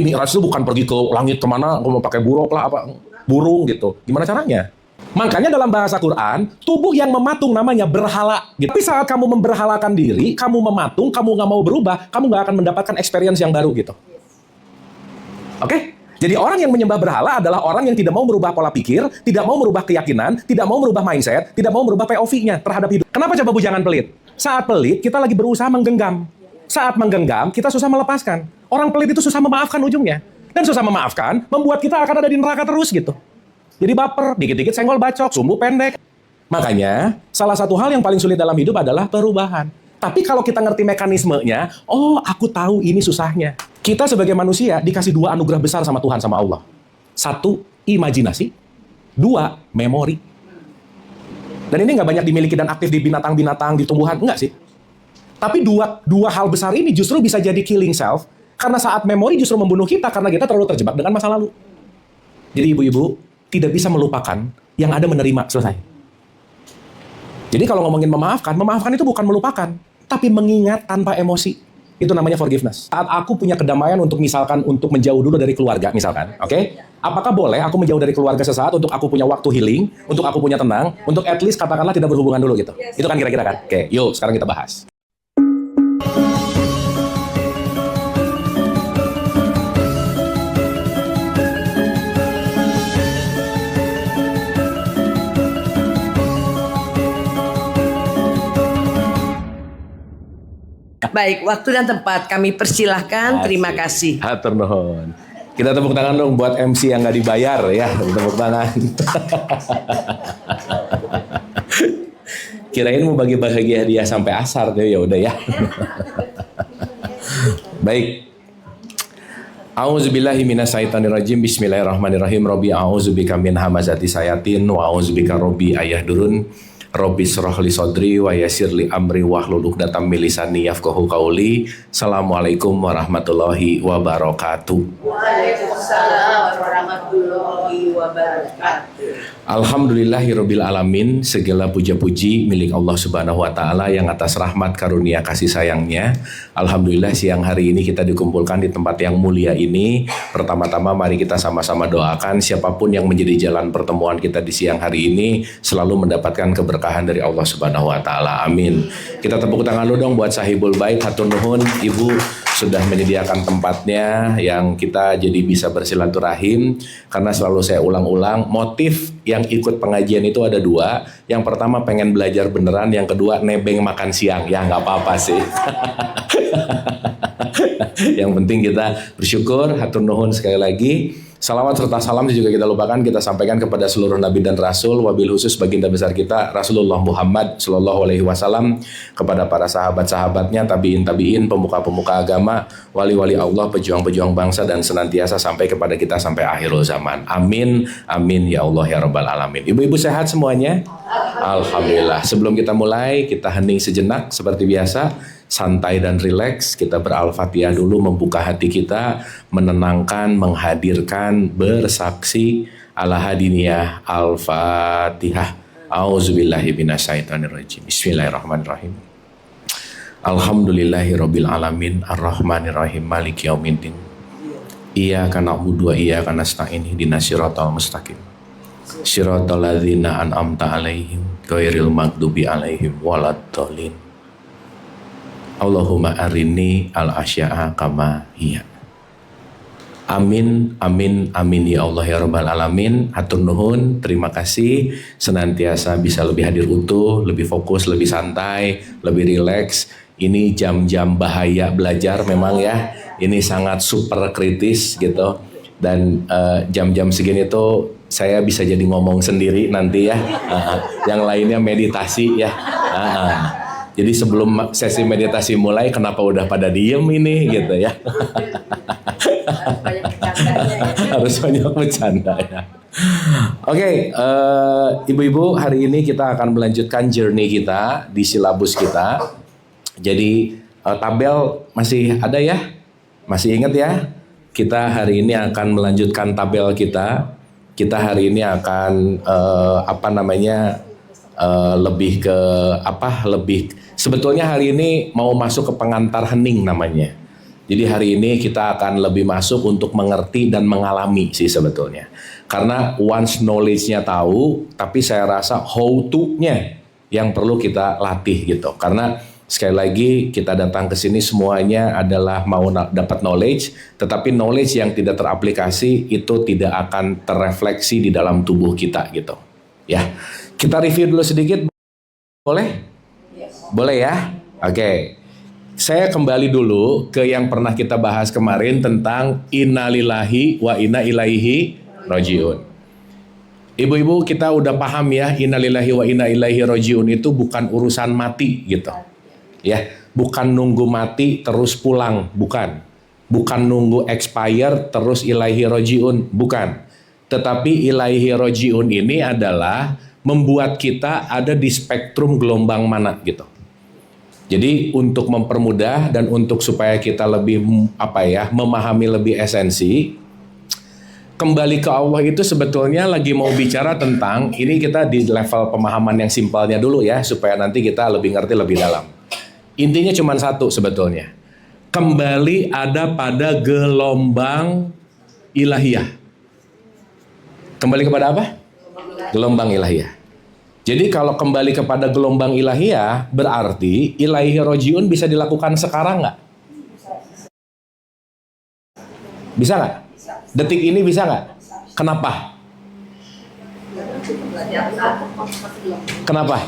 Mi'raj itu bukan pergi ke langit kemana, mau pakai buruk lah, apa burung gitu. Gimana caranya? Makanya dalam bahasa Quran, tubuh yang mematung namanya berhala. Gitu. Tapi saat kamu memberhalakan diri, kamu mematung, kamu nggak mau berubah, kamu nggak akan mendapatkan experience yang baru gitu. Oke? Jadi orang yang menyembah berhala adalah orang yang tidak mau merubah pola pikir, tidak mau merubah keyakinan, tidak mau merubah mindset, tidak mau merubah POV-nya terhadap hidup. Kenapa coba bujangan pelit? Saat pelit, kita lagi berusaha menggenggam. Saat menggenggam, kita susah melepaskan. Orang pelit itu susah memaafkan ujungnya. Dan susah memaafkan, membuat kita akan ada di neraka terus gitu. Jadi baper, dikit-dikit senggol bacok, sumbu pendek. Makanya, salah satu hal yang paling sulit dalam hidup adalah perubahan. Tapi kalau kita ngerti mekanismenya, oh aku tahu ini susahnya. Kita sebagai manusia dikasih dua anugerah besar sama Tuhan, sama Allah. Satu, imajinasi. Dua, memori. Dan ini nggak banyak dimiliki dan aktif di binatang-binatang, di tumbuhan. Enggak sih. Tapi dua hal besar ini justru bisa jadi killing self. Karena saat memori justru membunuh kita karena kita terlalu terjebak dengan masa lalu. Jadi ibu-ibu tidak bisa melupakan, yang ada menerima, selesai. Jadi kalau ngomongin memaafkan itu bukan melupakan, tapi mengingat tanpa emosi. Itu namanya forgiveness. Saat aku punya kedamaian untuk misalkan untuk menjauh dulu dari keluarga, misalkan, oke? Apakah boleh aku menjauh dari keluarga sesaat untuk aku punya waktu healing, untuk aku punya tenang, untuk at least katakanlah tidak berhubungan dulu gitu? Itu kan kira-kira kan? Oke, yuk sekarang kita bahas. Baik, waktu dan tempat kami persilahkan. Terima kasih. Hatur nuhun. Kita tepuk tangan dong buat MC yang nggak dibayar ya, tepuk tangan. Kirain mau bagi-bagi hadiah sampai asar deh, ya udah ya. Baik. A'udzubillahi minasyaitonirrajim. Bismillahirrahmanirrahim. Rabbi a'udzubika min hamazati sayatin wa a'udzubika rabbi ayahdurun. Rabbi shrah li sadri wa yassir li amri wahlul 'uqdatam min lisani yafqahu qawli. Assalamualaikum warahmatullahi wabarakatuh. Waalaikumsalam warahmatullahi wabarakatuh. Alhamdulillahirabbil alamin, segala puja-puji milik Allah Subhanahu wa taala yang atas rahmat karunia kasih sayangnya. Alhamdulillah siang hari ini kita dikumpulkan di tempat yang mulia ini. Pertama-tama mari kita sama-sama doakan siapapun yang menjadi jalan pertemuan kita di siang hari ini selalu mendapatkan keberkahan dari Allah Subhanahu wa taala. Amin. Kita tepuk tangan dulu dong buat sahibul bait, hatur nuhun Ibu sudah menyediakan tempatnya yang kita jadi bisa bersilaturahim. Karena selalu saya ulang-ulang, motif yang ikut pengajian itu ada dua. Yang pertama pengen belajar beneran, yang kedua nebeng makan siang. Ya nggak apa-apa sih. Yang penting kita bersyukur, hatur nuhun sekali lagi. Salawat serta salam juga kita lupakan, kita sampaikan kepada seluruh nabi dan rasul, wabil khusus baginda besar kita Rasulullah Muhammad Sallallahu Alaihi Wasallam, kepada para sahabat-sahabatnya, tabiin, pemuka-pemuka agama, wali-wali Allah, pejuang-pejuang bangsa, dan senantiasa sampai kepada kita sampai akhirul zaman. Amin, amin ya Allah ya Rabbal Alamin. Ibu-ibu sehat semuanya? Alhamdulillah. Sebelum kita mulai, kita hening sejenak seperti biasa. Santai dan rileks, kita ber-Al-Fatihah dulu, membuka hati kita, menenangkan, menghadirkan, bersaksi ala hadiniyah Al-Fatihah. A'udzubillahi minasyaitonirrajim. Bismillahirrahmanirrahim. Alhamdulillahirabbil alamin, arrahmanirrahim, maliki yaumiddin. Iyyaka na'budu wa iyyaka nasta'in, ihdinas siratal mustaqim. Siratal ladzina an'amta 'alaihim ghairil maghdubi 'alaihim waladdallin. Allahumma arini al-asya'a kama hiya. Amin, amin, amin ya Allah ya Rabbal Alamin. Hatur nuhun, terima kasih. Senantiasa bisa lebih hadir utuh, lebih fokus, lebih santai, lebih rileks. Ini jam-jam bahaya belajar memang ya. Ini sangat super kritis gitu. Dan jam-jam segini tuh saya bisa jadi ngomong sendiri nanti ya. Yang lainnya meditasi ya. Jadi sebelum sesi meditasi mulai, kenapa udah pada diem ini gitu ya? Harus banyak bercanda ya. Oke, ibu-ibu, hari ini kita akan melanjutkan journey kita di silabus kita. Jadi tabel masih ada ya? Masih ingat ya? Kita hari ini akan melanjutkan tabel kita. Kita hari ini akan lebih ke sebetulnya hari ini mau masuk ke pengantar hening namanya. Jadi hari ini kita akan lebih masuk untuk mengerti dan mengalami sih sebetulnya. Karena once knowledge-nya tahu, tapi saya rasa how to-nya yang perlu kita latih gitu. Karena sekali lagi kita datang ke sini semuanya adalah mau dapat knowledge, tetapi knowledge yang tidak teraplikasi itu tidak akan terrefleksi di dalam tubuh kita gitu. Ya, kita review dulu sedikit, boleh? Boleh ya? Oke. Saya kembali dulu ke yang pernah kita bahas kemarin tentang innalillahi wa inna ilaihi rajiun. Ibu-ibu kita udah paham ya, innalillahi wa inna ilaihi rajiun itu bukan urusan mati gitu. Ya, bukan nunggu mati terus pulang, bukan. Bukan nunggu expire terus ilaihi rajiun, bukan. Tetapi ilaihi rajiun ini adalah membuat kita ada di spektrum gelombang mana gitu. Jadi untuk mempermudah dan untuk supaya kita lebih memahami lebih esensi, kembali ke Allah itu sebetulnya lagi mau bicara tentang, ini kita di level pemahaman yang simpelnya dulu ya, supaya nanti kita lebih ngerti lebih dalam. Intinya cuma satu sebetulnya. Kembali ada pada gelombang ilahiyah. Kembali kepada apa? Gelombang ilahiyah. Jadi kalau kembali kepada gelombang ilahiyah, berarti ilaihi rojiun bisa dilakukan sekarang nggak? Bisa nggak? Detik ini bisa nggak? Kenapa? Kenapa?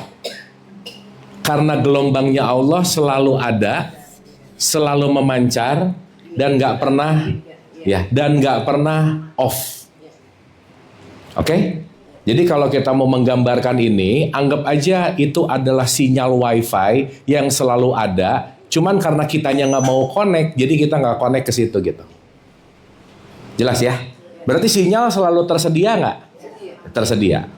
Karena gelombangnya Allah selalu ada, selalu memancar, dan nggak pernah off. Oke? Jadi kalau kita mau menggambarkan ini, anggap aja itu adalah sinyal wifi yang selalu ada, cuman karena kitanya nggak mau connect, jadi kita nggak connect ke situ gitu. Jelas ya? Berarti sinyal selalu tersedia nggak? Tersedia.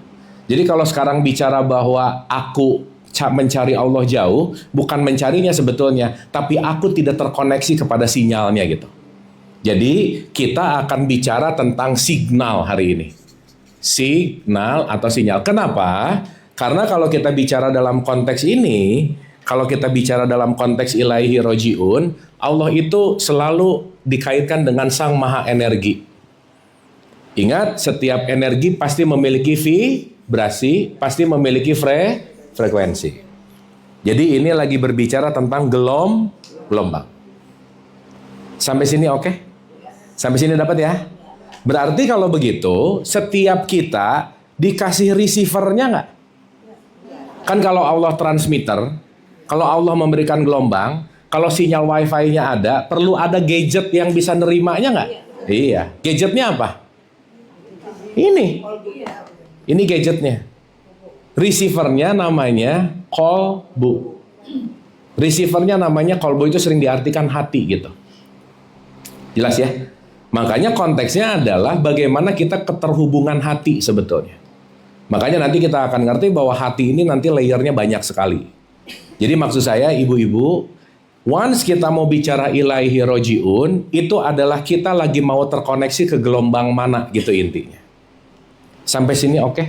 Jadi kalau sekarang bicara bahwa aku mencari Allah jauh, bukan mencarinya sebetulnya, tapi aku tidak terkoneksi kepada sinyalnya gitu. Jadi kita akan bicara tentang signal hari ini. Signal atau sinyal. Kenapa? Karena kalau kita bicara dalam konteks ini, kalau kita bicara dalam konteks ilaihi rojiun, Allah itu selalu dikaitkan dengan Sang Maha Energi. Ingat, setiap energi pasti memiliki vibrasi, pasti memiliki frekuensi. Jadi ini lagi berbicara tentang gelombang. Sampai sini oke? Sampai sini dapat ya? Berarti kalau begitu, setiap kita dikasih receiver-nya nggak? Kan kalau Allah transmitter, kalau Allah memberikan gelombang, kalau sinyal wifi-nya ada, perlu ada gadget yang bisa nerimanya nggak? Iya. Gadgetnya apa? Ini gadgetnya. Receiver-nya namanya kolbu. Receiver-nya namanya kolbu, itu sering diartikan hati gitu. Jelas ya? Makanya konteksnya adalah bagaimana kita keterhubungan hati sebetulnya. Makanya nanti kita akan ngerti bahwa hati ini nanti layernya banyak sekali. Jadi maksud saya ibu-ibu, once kita mau bicara ilaihi rojiun, itu adalah kita lagi mau terkoneksi ke gelombang mana gitu intinya. Sampai sini oke?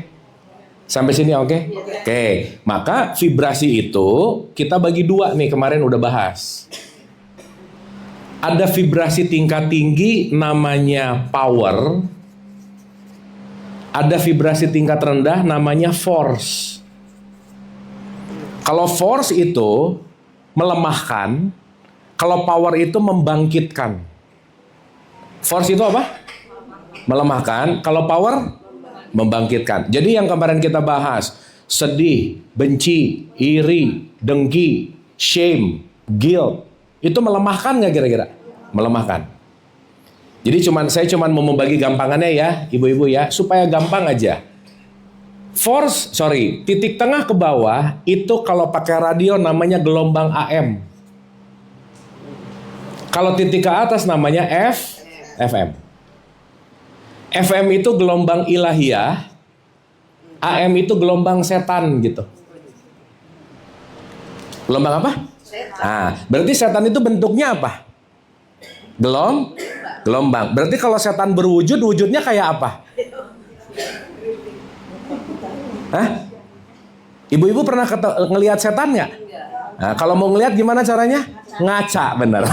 Sampai sini oke? Oke. Maka vibrasi itu kita bagi dua nih, kemarin udah bahas. Ada vibrasi tingkat tinggi namanya power. Ada vibrasi tingkat rendah namanya force. Kalau force itu melemahkan, kalau power itu membangkitkan. Force itu apa? Melemahkan, kalau power membangkitkan. Jadi yang kemarin kita bahas, sedih, benci, iri, dengki, shame, guilt, itu melemahkan nggak kira-kira? Melemahkan. Jadi saya cuman mau membagi gampangannya ya, ibu-ibu ya, supaya gampang aja. Titik tengah ke bawah itu kalau pakai radio namanya gelombang AM. Kalau titik ke atas namanya FM. FM itu gelombang ilahiyah, AM itu gelombang setan gitu. Gelombang apa? Nah, berarti setan itu bentuknya apa? Gelombang. Berarti kalau setan berwujud, wujudnya kayak apa? Hah? Ibu-ibu pernah ngelihat setan nggak? Nah, kalau mau ngelihat gimana caranya? Ngaca bener.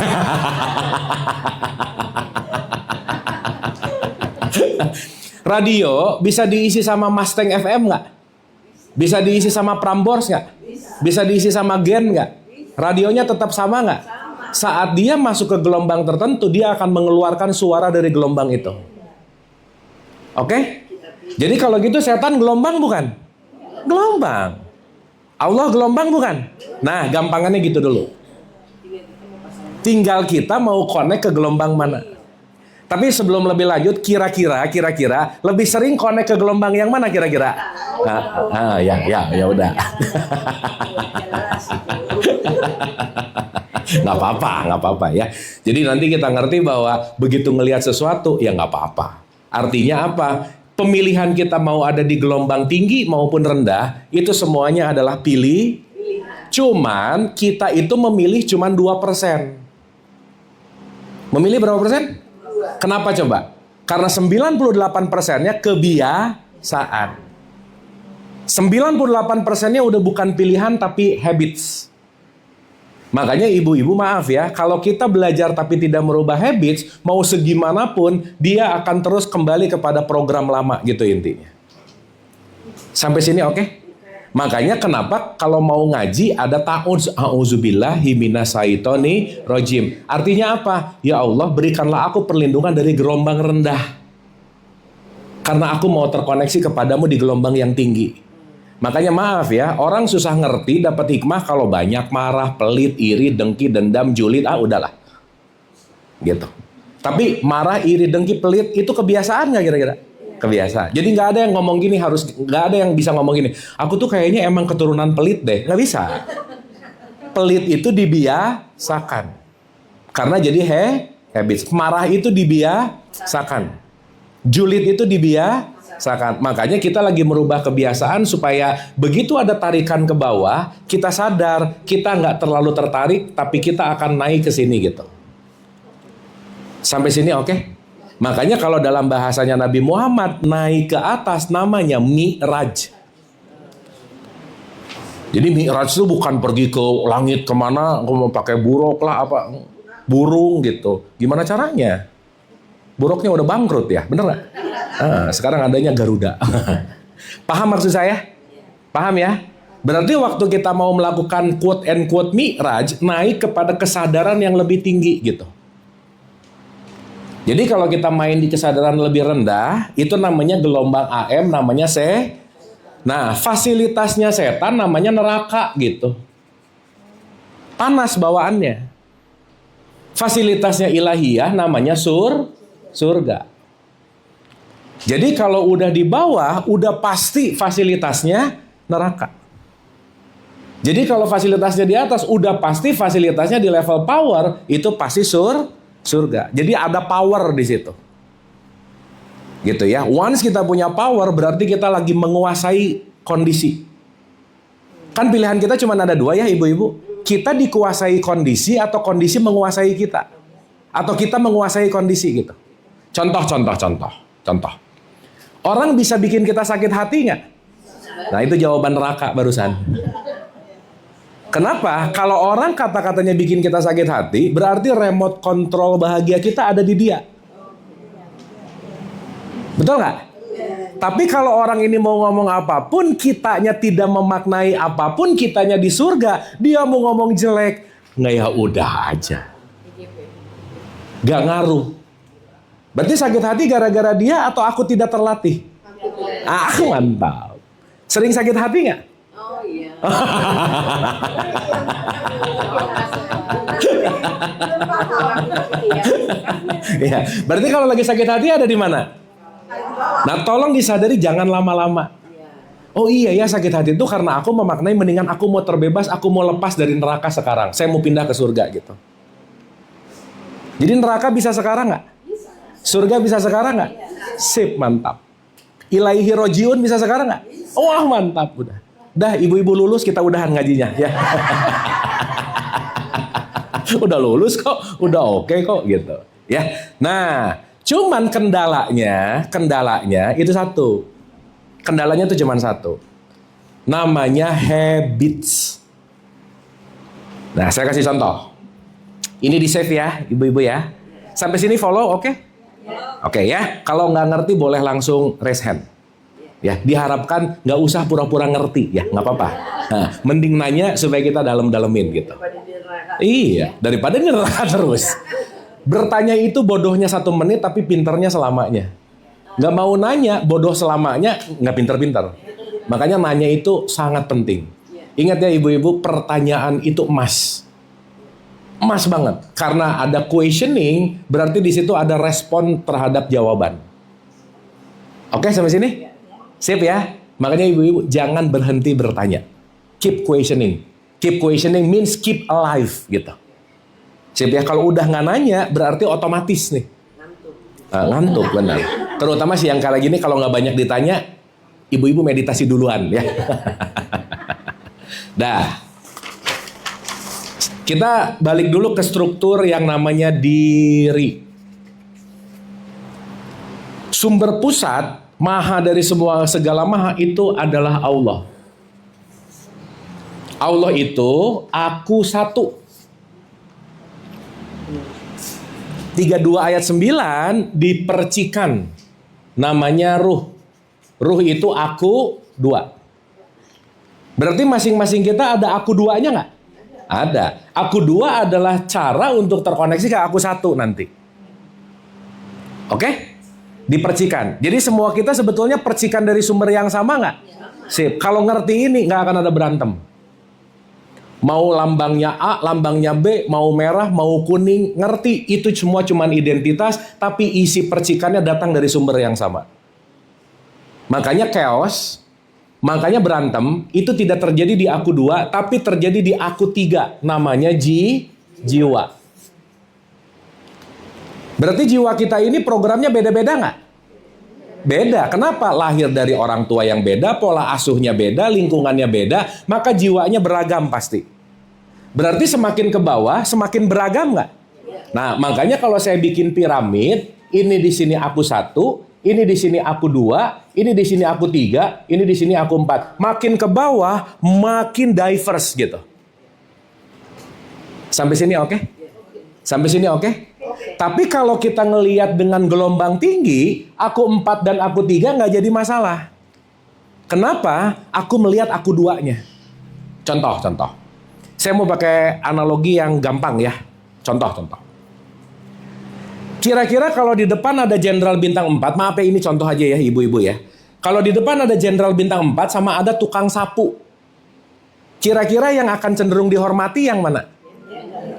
Radio bisa diisi sama Mustang FM nggak? Bisa diisi sama Prambors nggak? Bisa diisi sama Gen nggak? Radionya tetap sama nggak? Saat dia masuk ke gelombang tertentu, dia akan mengeluarkan suara dari gelombang itu. Oke? Jadi kalau gitu setan gelombang bukan? Gelombang. Allah gelombang bukan? Nah, gampangannya gitu dulu. Tinggal kita mau connect ke gelombang mana. Tapi sebelum lebih lanjut, kira-kira lebih sering connect ke gelombang yang mana kira-kira? Ya udah. Nggak apa-apa ya. Jadi nanti kita ngerti bahwa begitu ngelihat sesuatu ya nggak apa-apa. Artinya apa? Pemilihan kita mau ada di gelombang tinggi maupun rendah itu semuanya adalah pilih. Cuman kita itu memilih cuman 2%. Memilih berapa persen? Kenapa coba? Karena 98%-nya kebiasaan. 98%-nya udah bukan pilihan tapi habits. Makanya ibu-ibu maaf ya, kalau kita belajar tapi tidak merubah habits, mau segimanapun, dia akan terus kembali kepada program lama gitu intinya. Sampai sini oke? Makanya kenapa kalau mau ngaji ada a'udzubillahi minasyaitonir rajim. Artinya apa? Ya Allah, berikanlah aku perlindungan dari gelombang rendah. Karena aku mau terkoneksi kepadamu di gelombang yang tinggi. Makanya maaf ya, orang susah ngerti dapat hikmah kalau banyak marah, pelit, iri, dengki, dendam, julid, udahlah. Gitu. Tapi marah, iri, dengki, pelit itu kebiasaan nggak kira-kira? Kebiasaan. Jadi nggak ada yang ngomong gini nggak ada yang bisa ngomong gini. Aku tuh kayaknya emang keturunan pelit deh, nggak bisa. Pelit itu dibiasakan. Karena jadi habits. Marah itu dibiasakan. Julid itu dibiasakan. Makanya kita lagi merubah kebiasaan supaya begitu ada tarikan ke bawah, kita sadar kita nggak terlalu tertarik, tapi kita akan naik ke sini gitu. Sampai sini oke? Makanya kalau dalam bahasanya Nabi Muhammad naik ke atas namanya Mi'raj. Jadi Mi'raj itu bukan pergi ke langit kemana, aku mau pakai buruk lah burung gitu. Gimana caranya? Buruknya udah bangkrut ya, bener nggak? Sekarang adanya Garuda. Paham maksud saya? Paham ya? Berarti waktu kita mau melakukan quote and quote Mi'raj, naik kepada kesadaran yang lebih tinggi gitu. Jadi kalau kita main di kesadaran lebih rendah, itu namanya gelombang AM, namanya Nah, fasilitasnya setan namanya neraka gitu. Panas bawaannya. Fasilitasnya ilahiyah namanya surga. Jadi kalau udah di bawah, udah pasti fasilitasnya neraka. Jadi kalau fasilitasnya di atas, udah pasti fasilitasnya di level power, itu pasti surga. Jadi ada power di situ. Gitu ya. Once kita punya power, berarti kita lagi menguasai kondisi. Kan pilihan kita cuma ada dua ya ibu-ibu. Kita dikuasai kondisi atau kondisi menguasai kita. Atau kita menguasai kondisi gitu. Contoh. Orang bisa bikin kita sakit hati nggak? Nah itu jawaban neraka barusan. Kenapa? Kalau orang kata-katanya bikin kita sakit hati, berarti remote control bahagia kita ada di dia. Betul nggak? Tapi kalau orang ini mau ngomong apapun, kitanya tidak memaknai apapun, kitanya di surga, dia mau ngomong jelek, nggak ya udah aja. Gak ngaruh. Berarti sakit hati gara-gara dia atau aku tidak terlatih? Mantap. Sering sakit hati nggak? Oh iya. Ya, berarti kalau lagi sakit hati ada di mana? Nah, tolong disadari jangan lama-lama. Oh iya ya, sakit hati itu karena aku memaknai mendingan aku mau terbebas, aku mau lepas dari neraka sekarang. Saya mau pindah ke surga gitu. Jadi neraka bisa sekarang nggak? Surga bisa sekarang nggak? Sip, mantap. Ilaihi rojiun bisa sekarang nggak? Wah, mantap udah. Dah ibu-ibu lulus, kita udahan ngajinya ya. Udah lulus kok, udah oke kok gitu ya. Nah, cuman kendalanya itu satu. Kendalanya itu cuman satu. Namanya habits. Nah, saya kasih contoh. Ini di save ya, ibu-ibu ya. Sampai sini follow, oke? Oke ya. Kalau nggak ngerti boleh langsung raise hand. Ya, diharapkan nggak usah pura-pura ngerti ya, nggak apa-apa. Nah, mending nanya supaya kita dalam-dalemin gitu. Iya, daripada di neraka terus. Bertanya itu bodohnya 1 menit tapi pinternya selamanya. Nggak mau nanya, bodoh selamanya, nggak pinter-pinter. Makanya nanya itu sangat penting. Ingat ya ibu-ibu, pertanyaan itu emas. Emas banget. Karena ada questioning, berarti di situ ada respon terhadap jawaban. Oke, sampai sini? Sip ya? Makanya ibu-ibu jangan berhenti bertanya. Keep questioning. Keep questioning means keep alive gitu. Sip ya? Kalau udah nggak nanya, berarti otomatis nih. Ngantuk benar. Terutama siang kali gini kalau nggak banyak ditanya, ibu-ibu meditasi duluan ya. Dah. Kita balik dulu ke struktur yang namanya diri. Sumber pusat, maha dari semua segala maha itu adalah Allah. Allah itu aku satu. 32 ayat 9 dipercikan. Namanya ruh. Ruh itu aku dua. Berarti masing-masing kita ada aku duanya nggak? Ada. Aku dua adalah cara untuk terkoneksi ke aku satu nanti. Oke? Dipercikan. Jadi semua kita sebetulnya percikan dari sumber yang sama nggak? Sip. Kalau ngerti ini nggak akan ada berantem. Mau lambangnya A, lambangnya B, mau merah, mau kuning, ngerti itu semua cuman identitas, tapi isi percikannya datang dari sumber yang sama. Makanya chaos, makanya berantem, itu tidak terjadi di aku dua, tapi terjadi di aku tiga, namanya jiwa. Berarti jiwa kita ini programnya beda-beda nggak? Beda. Kenapa? Lahir dari orang tua yang beda, pola asuhnya beda, lingkungannya beda, maka jiwanya beragam pasti. Berarti semakin ke bawah, semakin beragam nggak? Nah, makanya kalau saya bikin piramid, ini di sini aku satu, ini di sini aku dua, ini di sini aku tiga, ini di sini aku empat. Makin ke bawah, makin diverse gitu. Sampai sini oke? Sampai sini oke? Tapi kalau kita ngelihat dengan gelombang tinggi, aku 4 dan aku 3 nggak jadi masalah. Kenapa? Aku melihat aku duanya. Contoh. Saya mau pakai analogi yang gampang ya. Contoh. Kira-kira kalau di depan ada jenderal bintang 4, maaf ya ini contoh aja ya ibu-ibu ya. Kalau di depan ada jenderal bintang 4 sama ada tukang sapu. Kira-kira yang akan cenderung dihormati yang mana?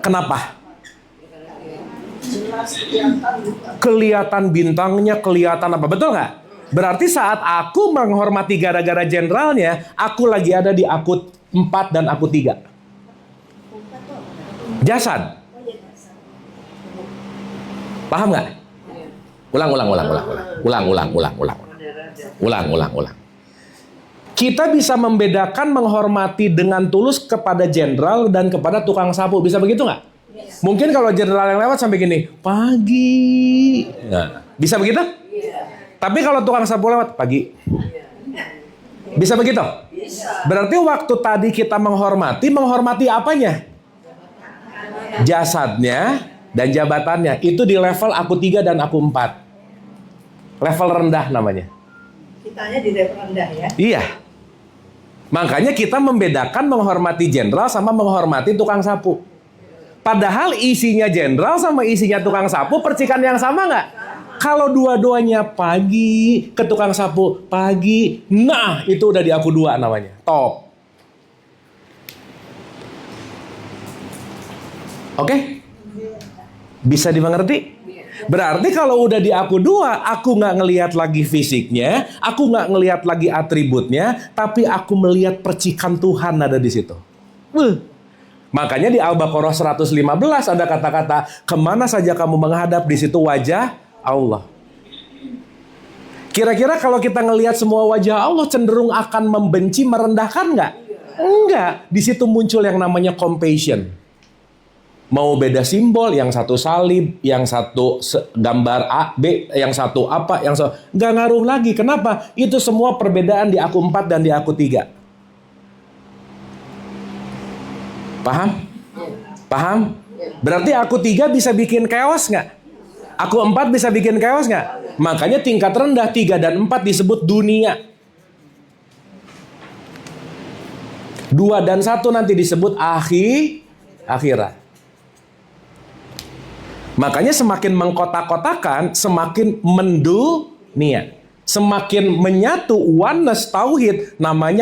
Kenapa? Kelihatan bintangnya, kelihatan apa, betul nggak? Berarti saat aku menghormati gara-gara jenderalnya, aku lagi ada di aku 4 dan aku 3. Jasad. Paham nggak? Ulang. Kita bisa membedakan menghormati dengan tulus kepada jenderal dan kepada tukang sapu. Bisa begitu nggak? Mungkin kalau jenderal yang lewat sampai gini, pagi. Nah, bisa begitu? Tapi kalau tukang sapu lewat, pagi. Bisa begitu? Berarti waktu tadi kita menghormati apanya? Jasadnya dan jabatannya. Itu di level aku 3 dan aku 4. Level rendah namanya. Kitanya di level rendah ya? Iya. Makanya kita membedakan menghormati jenderal sama menghormati tukang sapu. Padahal isinya jenderal sama isinya tukang sapu percikan yang sama nggak? Kalau dua-duanya pagi, ke tukang sapu pagi, nah itu udah di aku 2 namanya. Top. Oke? Bisa dimengerti? Berarti kalau udah di aku 2, aku nggak ngelihat lagi fisiknya, aku nggak ngelihat lagi atributnya, tapi aku melihat percikan Tuhan ada di situ. Makanya di Al-Baqarah 115 ada kata-kata, kemana saja kamu menghadap, di situ wajah Allah. Kira-kira kalau kita ngelihat semua wajah Allah cenderung akan membenci, merendahkan nggak? Enggak. Di situ muncul yang namanya compassion. Mau beda simbol, yang satu salib, yang satu gambar A, B, yang satu apa, yang satu nggak ngaruh lagi. Kenapa? Itu semua perbedaan di aku 4 dan di aku 3. Paham? Paham? Berarti aku 3 bisa bikin chaos nggak? Aku 4 bisa bikin chaos nggak? Makanya tingkat rendah 3 dan 4 disebut dunia. 2 dan 1 nanti disebut akhirat. Makanya semakin mengkotak-kotakan, semakin mendunia. Semakin menyatu oneness tauhid, namanya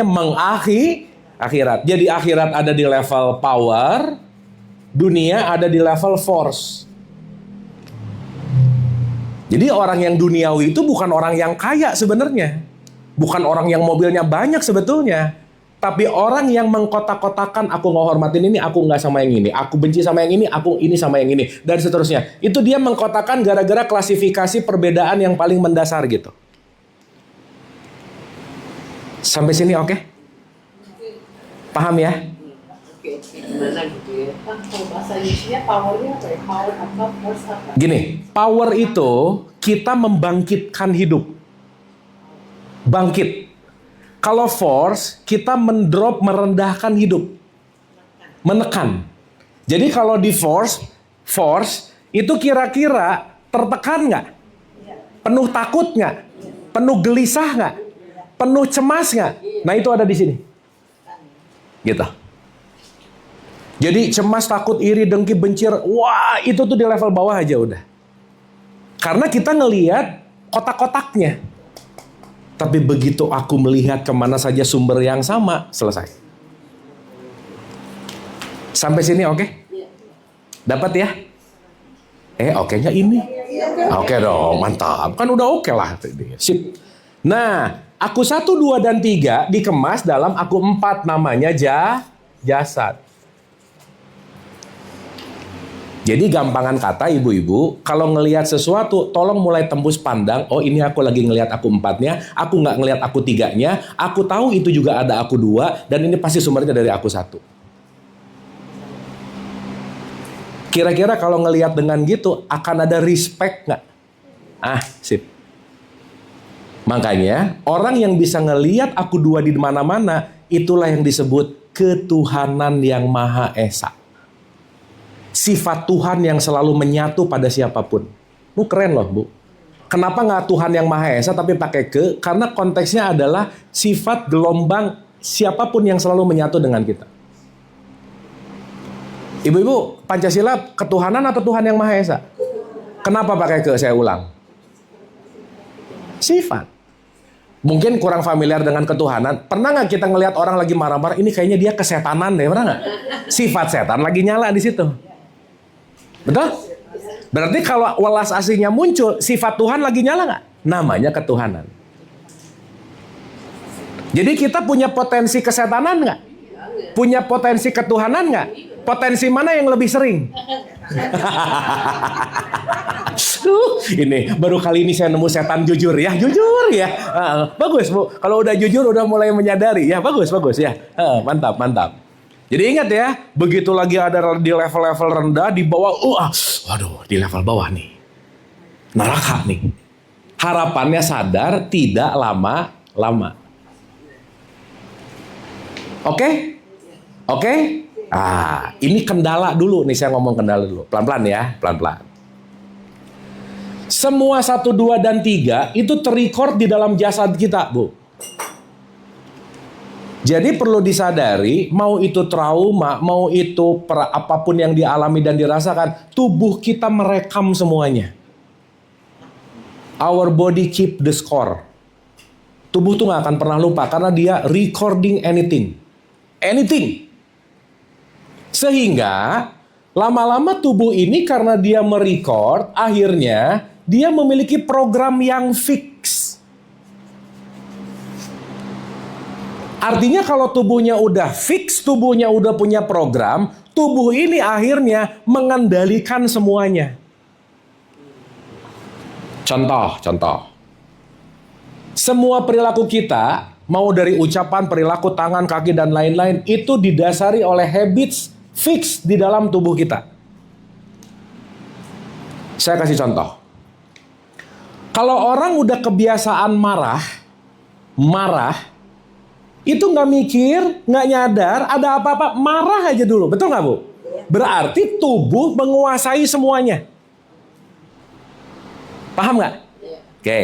akhirat. Jadi akhirat ada di level power, dunia ada di level force. Jadi orang yang duniawi itu bukan orang yang kaya sebenarnya. Bukan orang yang mobilnya banyak sebetulnya. Tapi orang yang mengkotak-kotakan, aku nggak hormatin ini, aku nggak sama yang ini. Aku benci sama yang ini, aku ini sama yang ini. Dan seterusnya. Itu dia mengkotakkan gara-gara klasifikasi perbedaan yang paling mendasar gitu. Sampai sini oke? Paham ya? Gimana gitu ya? Kan kalau bahasa Indonesia powernya apa ya? Power apa? Force apa? Gini, power itu kita membangkitkan hidup. Bangkit. Kalau force, kita mendrop, merendahkan hidup. Menekan. Jadi kalau di force itu kira-kira tertekan nggak? Penuh takut nggak? Penuh gelisah nggak? Penuh cemas nggak? Nah itu ada di sini. Gitu. Jadi cemas, takut, iri, dengki, bencir, wah itu tuh di level bawah aja udah. Karena kita ngelihat kotak-kotaknya. Tapi begitu aku melihat kemana saja sumber yang sama, selesai. Sampai sini oke? Dapat ya? Oke-nya ini. Oke dong, mantap. Kan udah oke lah. Sip. Nah, aku 1, 2, dan 3 dikemas dalam aku 4, namanya jasad. Jadi gampangan kata ibu-ibu, kalau ngelihat sesuatu, tolong mulai tembus pandang, oh ini aku lagi ngelihat aku 4-nya, aku nggak ngelihat aku 3-nya, aku tahu itu juga ada aku 2, dan ini pasti sumbernya dari aku 1. Kira-kira kalau ngelihat dengan gitu, akan ada respect nggak? Sip. Makanya, orang yang bisa ngelihat aku 2 di mana-mana, itulah yang disebut ketuhanan yang Maha Esa. Sifat Tuhan yang selalu menyatu pada siapapun. Keren loh Bu. Kenapa nggak Tuhan yang Maha Esa tapi pakai ke? Karena konteksnya adalah sifat gelombang siapapun yang selalu menyatu dengan kita. Ibu-ibu, Pancasila ketuhanan atau Tuhan yang Maha Esa? Kenapa pakai ke? Saya ulang. Sifat. Mungkin kurang familiar dengan ketuhanan. Pernah nggak kita ngelihat orang lagi marah-marah? Ini kayaknya dia kesetanan deh, pernah nggak? Sifat setan lagi nyala di situ. Betul? Berarti kalau welas aslinya muncul, sifat Tuhan lagi nyala nggak? Namanya ketuhanan. Jadi kita punya potensi kesetanan nggak? Punya potensi ketuhanan nggak? Potensi mana yang lebih sering? Ini baru kali ini saya nemu setan jujur ya. Jujur ya. Bagus Bu. Kalau udah jujur udah mulai menyadari ya. Bagus ya. Mantap. Jadi ingat ya, begitu lagi ada di level-level rendah, di bawah, waduh, di level bawah nih. Neraka nih. Harapannya sadar, tidak lama-lama. Oke? Ini kendala dulu nih, saya ngomong kendala dulu. Pelan-pelan ya, pelan-pelan. Semua 1, 2, dan 3 itu terrecord di dalam jasad kita, Bu. Jadi perlu disadari, mau itu trauma, mau itu apapun yang dialami dan dirasakan, tubuh kita merekam semuanya. Our body keep the score. Tubuh tuh gak akan pernah lupa, karena dia recording anything. Sehingga, lama-lama tubuh ini karena dia merecord, akhirnya dia memiliki program yang fix. Artinya kalau tubuhnya udah fix, tubuhnya udah punya program, tubuh ini akhirnya mengendalikan semuanya. Contoh. Semua perilaku kita, mau dari ucapan, perilaku, tangan, kaki, dan lain-lain, itu didasari oleh habits fix di dalam tubuh kita. Saya kasih contoh. Kalau orang udah kebiasaan marah, itu nggak mikir, nggak nyadar, ada apa-apa, marah aja dulu. Betul nggak Bu? Berarti tubuh menguasai semuanya. Paham nggak? Oke.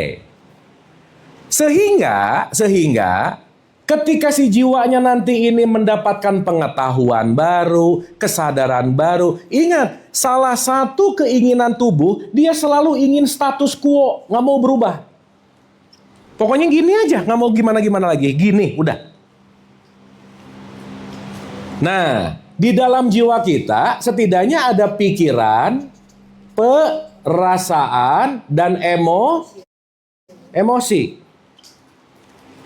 Sehingga ketika si jiwanya nanti ini mendapatkan pengetahuan baru, kesadaran baru, ingat, salah satu keinginan tubuh, dia selalu ingin status quo, nggak mau berubah. Pokoknya gini aja, nggak mau gimana-gimana lagi, gini, udah. Nah, di dalam jiwa kita setidaknya ada pikiran, perasaan, dan emosi.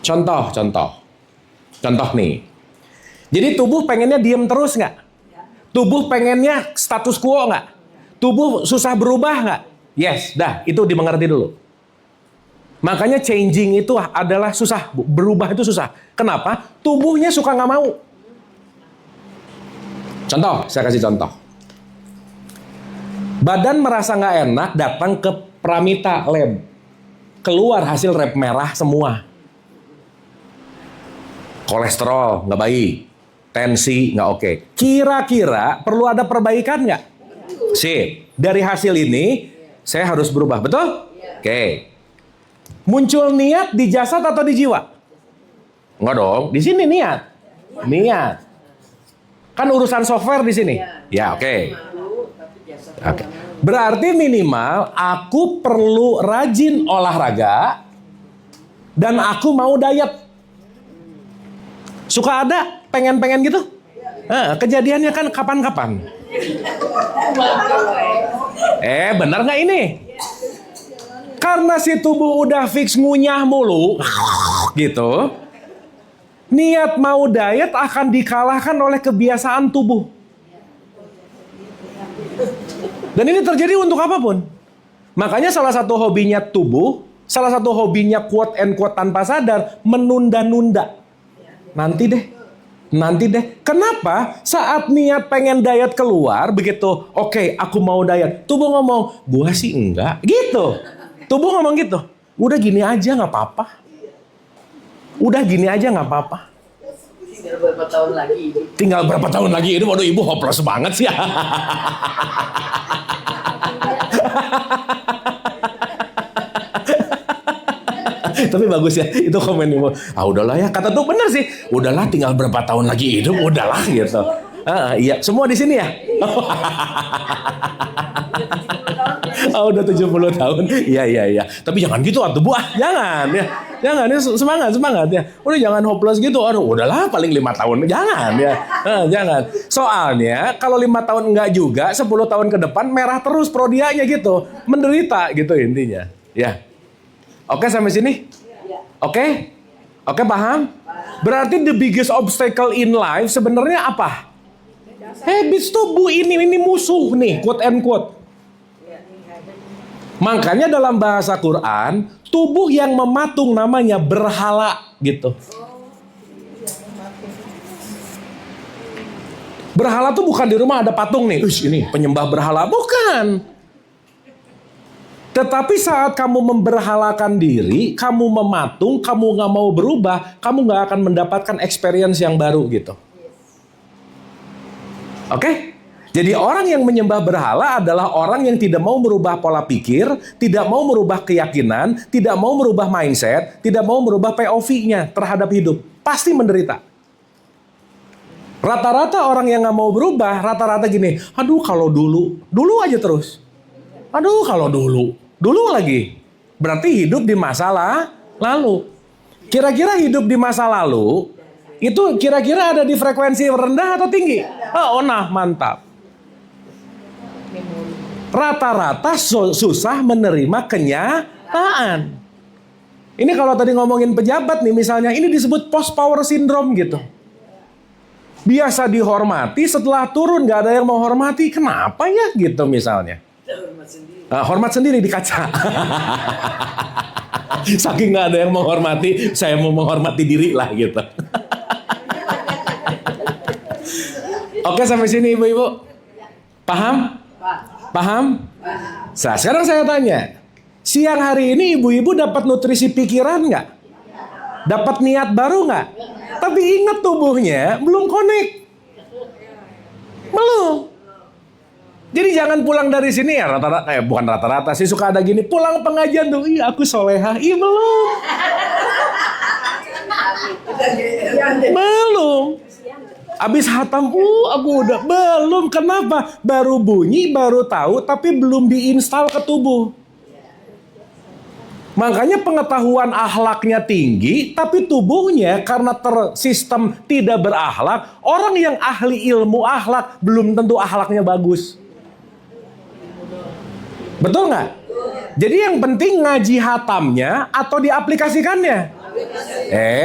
Contoh nih. Jadi tubuh pengennya diem terus nggak? Tubuh pengennya status quo nggak? Tubuh susah berubah nggak? Yes, dah itu dimengerti dulu. Makanya changing itu adalah susah, berubah itu susah. Kenapa? Tubuhnya suka nggak mau. Contoh, saya kasih contoh. Badan merasa nggak enak, datang ke Pramita Lab. Keluar hasil rep merah semua. Kolesterol nggak baik, tensi nggak oke. Kira-kira perlu ada perbaikan nggak? Sip. Dari hasil ini saya harus berubah, betul? Oke. Muncul niat di jasad atau di jiwa? Nggak dong. Di sini niat. Kan urusan software di sini. Ya, oke. Oke. Berarti minimal aku perlu rajin olahraga dan aku mau diet. Suka ada pengen-pengen gitu? Kejadiannya kan kapan-kapan. Benar nggak ini? Karena si tubuh udah fix ngunyah mulu, gitu. Niat mau diet akan dikalahkan oleh kebiasaan tubuh. Dan ini terjadi untuk apapun. Makanya salah satu hobinya tubuh, salah satu hobinya quote and quote tanpa sadar, menunda-nunda. Nanti deh. Kenapa? Saat niat pengen diet keluar, begitu, oke, aku mau diet. Tubuh ngomong, gua sih enggak. Gitu. Tubuh ngomong gitu. Udah gini aja nggak apa-apa. Tinggal berapa tahun lagi. Waduh, ibu hopeless banget sih. Tapi bagus ya, itu komen ibu. Udahlah ya, kata tuh bener sih. Udahlah, tinggal berapa tahun lagi hidup, udahlah gitu. Iya, semua di sini ya. Udah 70 tahun. Iya. Tapi jangan gitu atuh Bu. Jangan ya. Jangan ya, semangat ya. Udah jangan hopeless gitu. Udahlah paling 5 tahun. Jangan ya. Jangan. Soalnya kalau 5 tahun enggak juga, 10 tahun ke depan merah terus prodianya gitu. Menderita gitu intinya. Ya. Oke sampai sini? Oke, paham? Berarti the biggest obstacle in life sebenarnya apa? Habits tubuh ini musuh nih, quote and quote. Makanya dalam bahasa Quran, tubuh yang mematung namanya berhala gitu. Berhala tuh bukan di rumah ada patung nih, ini penyembah berhala, bukan. Tetapi saat kamu memberhalakan diri, kamu mematung, kamu nggak mau berubah, kamu nggak akan mendapatkan experience yang baru gitu. Oke? Jadi orang yang menyembah berhala adalah orang yang tidak mau merubah pola pikir, tidak mau merubah keyakinan, tidak mau merubah mindset, tidak mau merubah POV-nya terhadap hidup. Pasti menderita. Rata-rata orang yang nggak mau berubah, rata-rata gini, aduh kalau dulu aja terus. Aduh kalau dulu lagi. Berarti hidup di masa lalu. Kira-kira hidup di masa lalu, itu kira-kira ada di frekuensi rendah atau tinggi? Nah mantap. Rata-rata susah menerima kenyataan. Ini kalau tadi ngomongin pejabat nih misalnya, ini disebut post power syndrome gitu. Biasa dihormati, setelah turun gak ada yang mau hormati. Kenapa ya gitu misalnya. Hormat sendiri di kaca. Saking gak ada yang menghormati, saya mau menghormati diri lah gitu. Oke sampai sini ibu-ibu. Paham? Paham? Nah, sekarang saya tanya. Siang hari ini ibu-ibu dapat nutrisi pikiran nggak? Dapat niat baru nggak? Tapi ingat tubuhnya belum connect. Belum. Jadi jangan pulang dari sini ya rata-rata, bukan rata-rata sih suka ada gini, pulang pengajian tuh, ih aku soleha, ih belum. Belum. Abis hatam, aku udah, belum. Kenapa? Baru bunyi, baru tahu, tapi belum diinstal ke tubuh. Makanya pengetahuan akhlaknya tinggi, tapi tubuhnya karena tersistem tidak berakhlak, orang yang ahli ilmu akhlak belum tentu akhlaknya bagus. Betul nggak? Jadi yang penting ngaji hatamnya atau diaplikasikannya.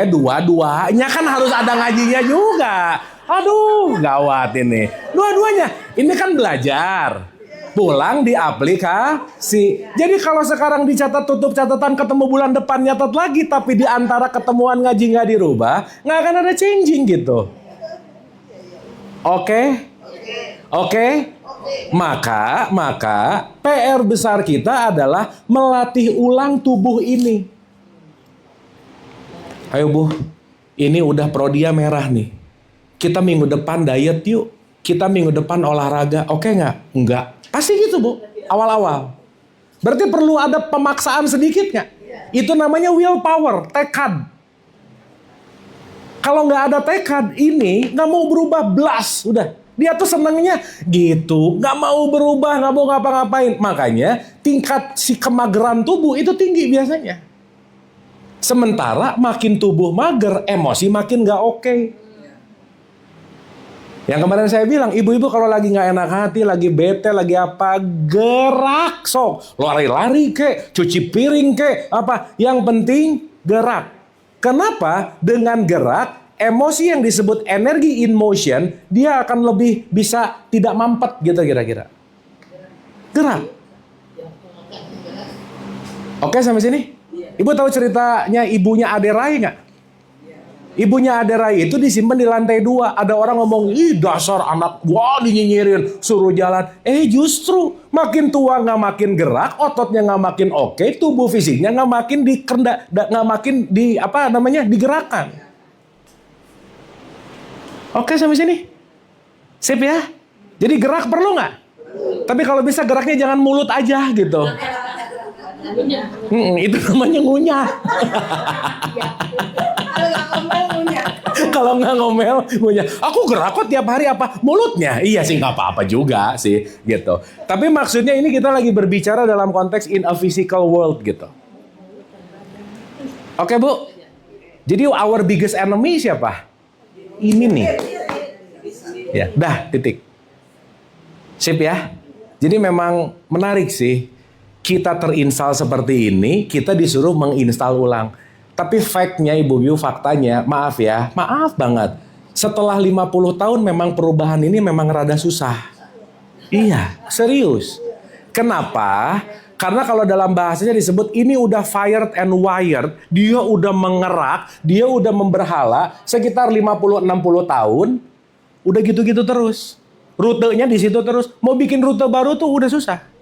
Dua-duanya kan harus ada ngajinya juga. Aduh, gawat ini. Dua-duanya. Ini kan belajar. Pulang diaplikasi. Jadi kalau sekarang dicatat tutup catatan ketemu bulan depan nyatat lagi, tapi di antara ketemuan ngaji nggak dirubah, nggak akan ada changing gitu. Oke? Maka PR besar kita adalah melatih ulang tubuh ini. Ayo Bu, ini udah prodia merah nih. Kita minggu depan diet yuk. Kita minggu depan olahraga. Oke nggak? Enggak. Pasti gitu Bu, awal-awal. Berarti perlu ada pemaksaan sedikit nggak? Itu namanya willpower, tekad. Kalau nggak ada tekad, ini nggak mau berubah blas, udah. Dia tuh senangnya gitu, nggak mau berubah, nggak mau ngapa-ngapain. Makanya tingkat si kemageran tubuh itu tinggi biasanya. Sementara makin tubuh mager, emosi makin nggak oke. Yang kemarin saya bilang, ibu-ibu kalau lagi nggak enak hati, lagi bete, lagi apa, gerak sok, lari-lari kek, cuci piring kek, apa. Yang penting gerak. Kenapa? Dengan gerak, emosi yang disebut energi in motion, dia akan lebih bisa tidak mampet gitu kira-kira. Gerak. Oke sampai sini? Ibu tahu ceritanya ibunya Aderai nggak? Ibunya Aderai itu disimpan di lantai 2. Ada orang ngomong, ih dasar anak, wah dinyinyirin, suruh jalan. Justru makin tua nggak makin gerak, ototnya nggak makin oke, tubuh fisiknya nggak makin nggak makin digerakkan. Oke sampai sini? Sip ya? Jadi gerak perlu nggak? Tapi kalau bisa geraknya jangan mulut aja gitu. Itu namanya ngunyah. Kalau nggak ngomel, ngunyah. Aku gerak kok tiap hari apa? Mulutnya? Iya sih nggak apa-apa juga sih gitu. Tapi maksudnya ini kita lagi berbicara dalam konteks in a physical world gitu. Oke Bu? Jadi our biggest enemy siapa? Ini nih. Ya, dah titik. Sip ya. Jadi memang menarik sih. Kita terinstal seperti ini, kita disuruh menginstal ulang. Tapi fact-nya ibu-ibu, faktanya, maaf ya, maaf banget. Setelah 50 tahun memang perubahan ini memang rada susah. Iya, serius. Kenapa? Karena kalau dalam bahasanya disebut ini udah fired and wired, dia udah mengerak, dia udah memberhala sekitar 50-60 tahun, udah gitu-gitu terus. Rutenya di situ terus. Mau bikin rute baru tuh udah susah.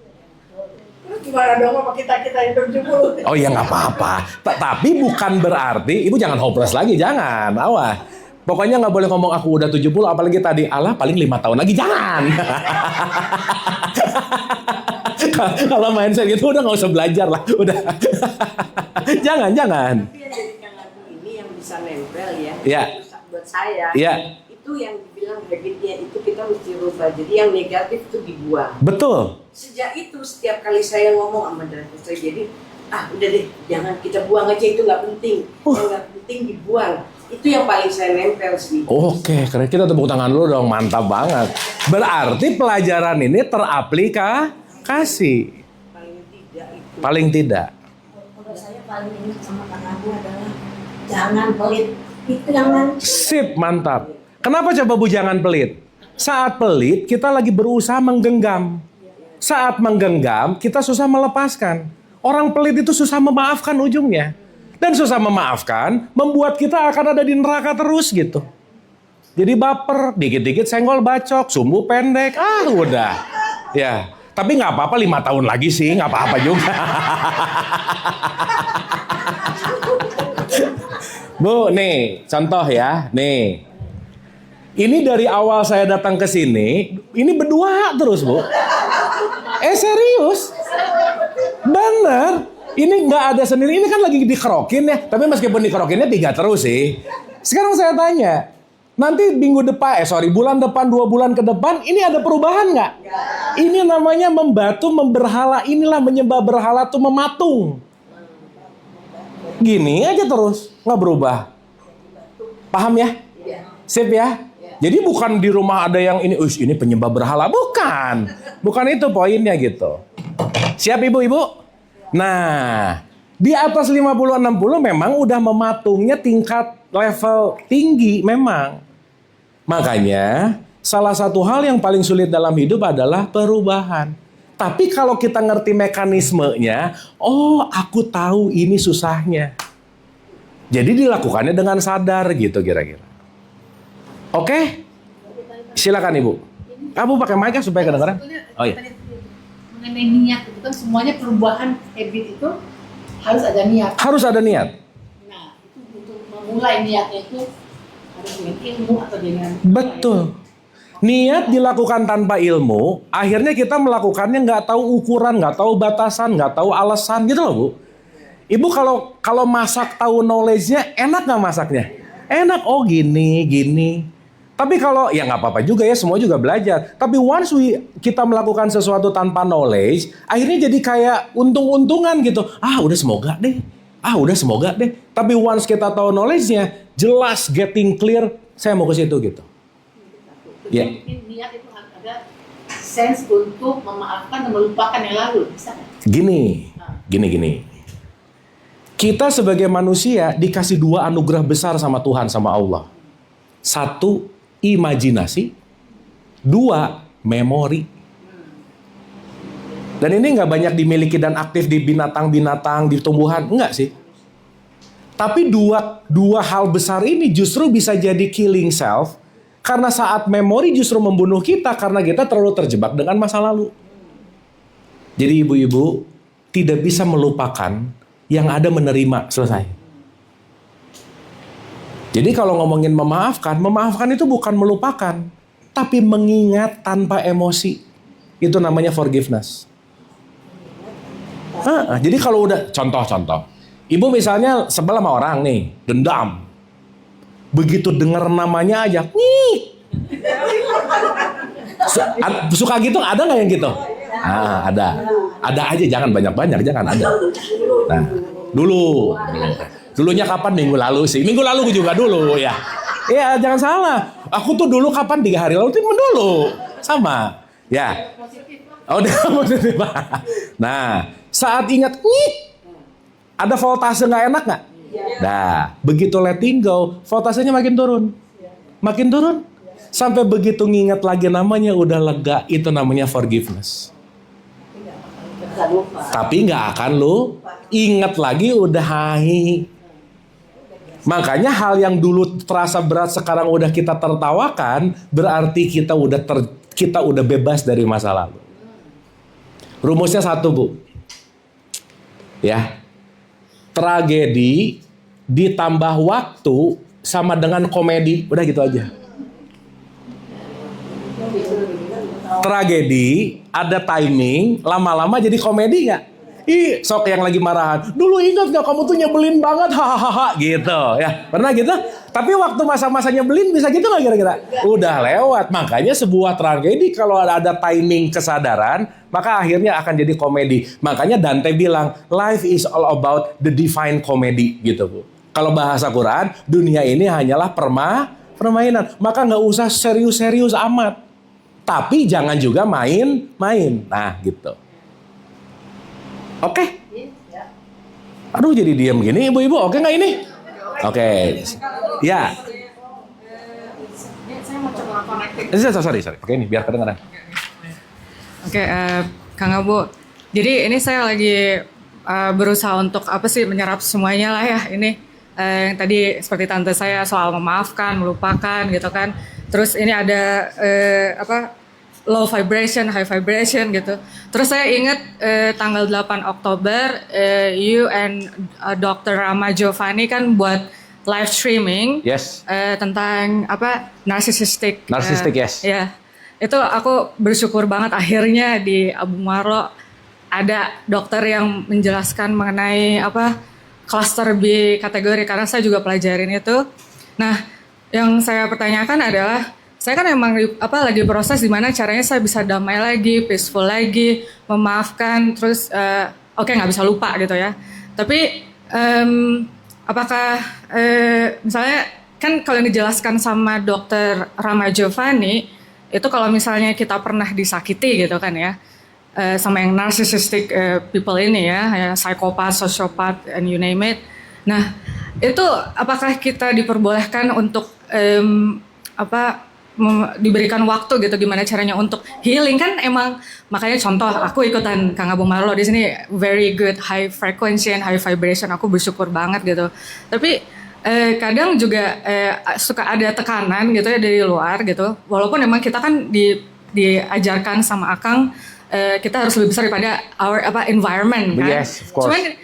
Gimana dong sama kita yang 70? Oh ya nggak apa-apa. Tapi bukan berarti, ibu jangan hopeless lagi, jangan. Awas. Pokoknya nggak boleh ngomong aku udah 70, apalagi tadi Allah paling 5 tahun lagi, jangan. Kalau mindset gitu udah nggak usah belajar lah, udah. jangan. Tapi yang jadikan lagu ini yang bisa nempel ya. Iya. Buat saya. Iya. Itu yang dibilang habitnya itu kita mesti rubah. Jadi yang negatif itu dibuang. Betul. Sejak itu setiap kali saya ngomong sama driver saya, jadi udah deh, jangan kita buang aja, itu nggak penting. Yang nggak penting dibuang. Itu yang paling saya nempel sih. Oke, keren. Kita tepuk tangan dulu dong, mantap banget. Berarti pelajaran ini teraplikasi. Paling tidak. Kalau saya paling ingat sama Kang Abu adalah jangan pelit. Itu yang nanti. Sip, mantap. Kenapa coba Bu jangan pelit? Saat pelit, kita lagi berusaha menggenggam. Saat menggenggam, kita susah melepaskan. Orang pelit itu susah memaafkan ujungnya. Dan susah memaafkan, membuat kita akan ada di neraka terus gitu. Jadi baper, dikit-dikit senggol bacok, sumbu pendek, udah. Ya, tapi nggak apa-apa 5 tahun lagi sih, nggak apa-apa juga. Bu, nih, contoh ya, nih. Ini dari awal saya datang ke sini, ini berdua terus Bu. Serius? Bener. Ini nggak ada sendiri. Ini kan lagi dikerokin ya. Tapi meskipun dikerokinnya 3 terus sih. Sekarang saya tanya. Nanti minggu depan, bulan depan, 2 bulan ke depan, ini ada perubahan nggak? Ini namanya membatu, memberhala. Inilah menyembah berhala tuh mematung. Gini aja terus, nggak berubah. Paham ya? Sip ya? Jadi bukan di rumah ada yang ini penyembah berhala. Bukan. Bukan itu poinnya gitu. Siap ibu-ibu? Nah, di atas 50-60 memang udah mematungnya tingkat level tinggi memang. Makanya salah satu hal yang paling sulit dalam hidup adalah perubahan. Tapi kalau kita ngerti mekanismenya, oh aku tahu ini susahnya. Jadi dilakukannya dengan sadar gitu kira-kira. Oke? Silakan Ibu. Kamu pakai mic supaya kedengaran? Oh iya. Mengenai niat itu kan semuanya perubahan habit itu harus ada niat. Harus ada niat. Nah, itu untuk memulai niatnya itu harus dengan ilmu atau dengan Betul. Niat dilakukan tanpa ilmu, akhirnya kita melakukannya nggak tahu ukuran, nggak tahu batasan, nggak tahu alasan gitu loh Bu. Ibu kalau masak tahu knowledge-nya, enak nggak masaknya? Enak, oh gini. Tapi kalau, ya nggak apa-apa juga ya, semua juga belajar. Tapi once kita melakukan sesuatu tanpa knowledge, akhirnya jadi kayak untung-untungan gitu. Udah semoga deh. Tapi once kita tahu knowledge-nya, jelas getting clear, saya mau ke situ gitu. Ya. Mungkin niat itu ada sense untuk memaafkan dan melupakan yang lalu, bisa nggak? Gini. Kita sebagai manusia dikasih 2 anugerah besar sama Tuhan, sama Allah. 1, imajinasi. 2, memori. Dan ini nggak banyak dimiliki dan aktif di binatang-binatang, di tumbuhan. Enggak sih. Tapi dua hal besar ini justru bisa jadi killing self. Karena saat memori justru membunuh kita karena kita terlalu terjebak dengan masa lalu. Jadi ibu-ibu tidak bisa melupakan yang ada menerima, selesai. Jadi kalau ngomongin memaafkan itu bukan melupakan, tapi mengingat tanpa emosi. Itu namanya forgiveness. Jadi kalau udah, contoh. Ibu misalnya sebel sama orang nih, dendam. Begitu dengar namanya aja, suka gitu, ada nggak yang gitu? Ada aja, jangan banyak-banyak, jangan ada. Nah, dulunya kapan? Minggu lalu sih. Minggu lalu juga dulu ya. Iya, jangan salah. Aku tuh dulu kapan 3 hari lalu itu dulu. Sama. Ya. Udah positif. Nah, saat ingat, ada voltase nggak enak nggak? Nah, begitu letting go, voltasenya makin turun. Sampai begitu nginget lagi namanya udah lega, itu namanya forgiveness. Tapi nggak akan lu inget lagi udah hai. Makanya hal yang dulu terasa berat sekarang udah kita tertawakan, berarti kita udah bebas dari masa lalu. Rumusnya 1 Bu. Ya. Tragedi ditambah waktu sama dengan komedi. Udah gitu aja. Tragedi ada timing, lama-lama jadi komedi nggak? Sok yang lagi marahan. Dulu ingat nggak kamu tuh nyebelin banget, hahaha gitu ya. Pernah gitu? Tapi waktu masa-masa nyebelin bisa gitu nggak kira-kira? Udah lewat. Makanya sebuah tragedi kalau ada timing kesadaran, maka akhirnya akan jadi komedi. Makanya Dante bilang, life is all about the divine comedy gitu Bu. Kalau bahasa Quran, dunia ini hanyalah permainan. Maka nggak usah serius-serius amat. Tapi jangan juga main-main. Nah gitu. Oke. Aduh jadi diam gini ibu-ibu. Oke nggak ini? Oke. Ya. Saya mau coba connecting. Sorry. Oke ini biar kedengaran. Oke, Kang Abu. Jadi ini saya lagi berusaha untuk menyerap semuanya lah ya. Ini yang tadi seperti tante saya soal memaafkan, melupakan gitu kan. Terus ini ada low vibration, high vibration gitu. Terus saya ingat tanggal 8 Oktober you and Dr. Rama Giovanni kan buat live streaming. Yes. Tentang narcissistic. Narcissistic, yes. Ya. Itu aku bersyukur banget akhirnya di Abu Marlo ada dokter yang menjelaskan mengenai apa cluster B kategori karena saya juga pelajarin itu. Nah, yang saya pertanyakan adalah saya kan emang lagi proses di mana caranya saya bisa damai lagi, peaceful lagi, memaafkan, terus oke, nggak bisa lupa gitu ya. Tapi apakah misalnya kan kalau yang dijelaskan sama dokter Rama Giovanni itu kalau misalnya kita pernah disakiti gitu kan ya sama yang narcissistic people ini ya psikopat, sosiopat, and you name it. Nah itu apakah kita diperbolehkan untuk diberikan waktu gitu gimana caranya untuk healing kan emang makanya contoh aku ikutan Kang Abu Marlo di sini very good high frequency and high vibration aku bersyukur banget gitu tapi kadang juga suka ada tekanan gitu ya dari luar gitu walaupun emang kita kan diajarkan sama Akang kita harus lebih besar daripada our environment kan. Yes, of course. Cuman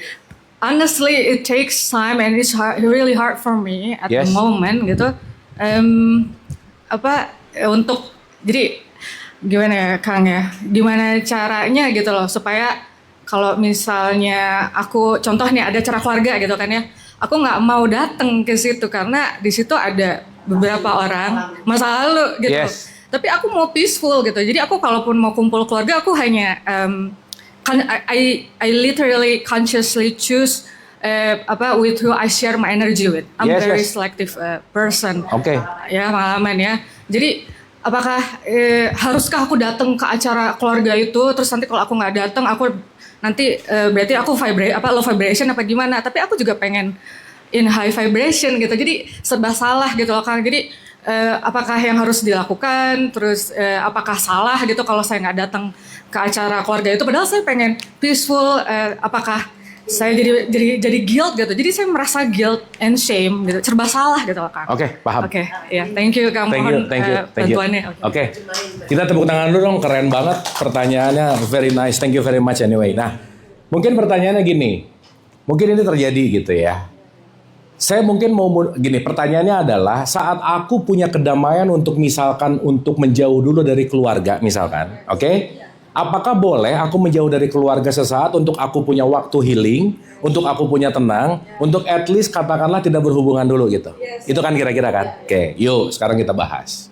honestly it takes time and it's really hard for me at the moment gitu untuk jadi gimana ya Kang ya gimana caranya gitu loh supaya kalau misalnya aku contoh nih ada acara keluarga gitu kan ya aku nggak mau datang ke situ karena di situ ada beberapa orang masa lalu gitu tapi aku mau peaceful gitu jadi aku kalaupun mau kumpul keluarga aku hanya I literally consciously choose with who I share my energy with. I'm very selective person. Oke. Ya pengalaman ya. Jadi apakah haruskah aku datang ke acara keluarga itu terus nanti kalau aku nggak datang aku nanti berarti aku low vibration apa gimana? Tapi aku juga pengen in high vibration gitu. Jadi serba salah gitu loh Kang. Jadi apakah yang harus dilakukan? Terus apakah salah gitu kalau saya nggak datang ke acara keluarga itu? Padahal saya pengen peaceful. Apakah saya jadi guilt gitu. Jadi saya merasa guilt and shame gitu. Serba salah gitu loh Kang. Oke, paham. Oke, ya. Thank you Kang. Mohon bantuannya. Oke. Kita tepuk tangan dulu dong, keren banget pertanyaannya, very nice. Thank you very much anyway. Nah, mungkin pertanyaannya gini. Mungkin ini terjadi gitu ya. Saya mungkin mau gini, pertanyaannya adalah saat aku punya kedamaian untuk misalkan untuk menjauh dulu dari keluarga misalkan, oke? Apakah boleh aku menjauh dari keluarga sesaat untuk aku punya waktu healing, untuk aku punya tenang, untuk at least katakanlah tidak berhubungan dulu gitu. Itu kan kira-kira kan? Oke, yuk sekarang kita bahas.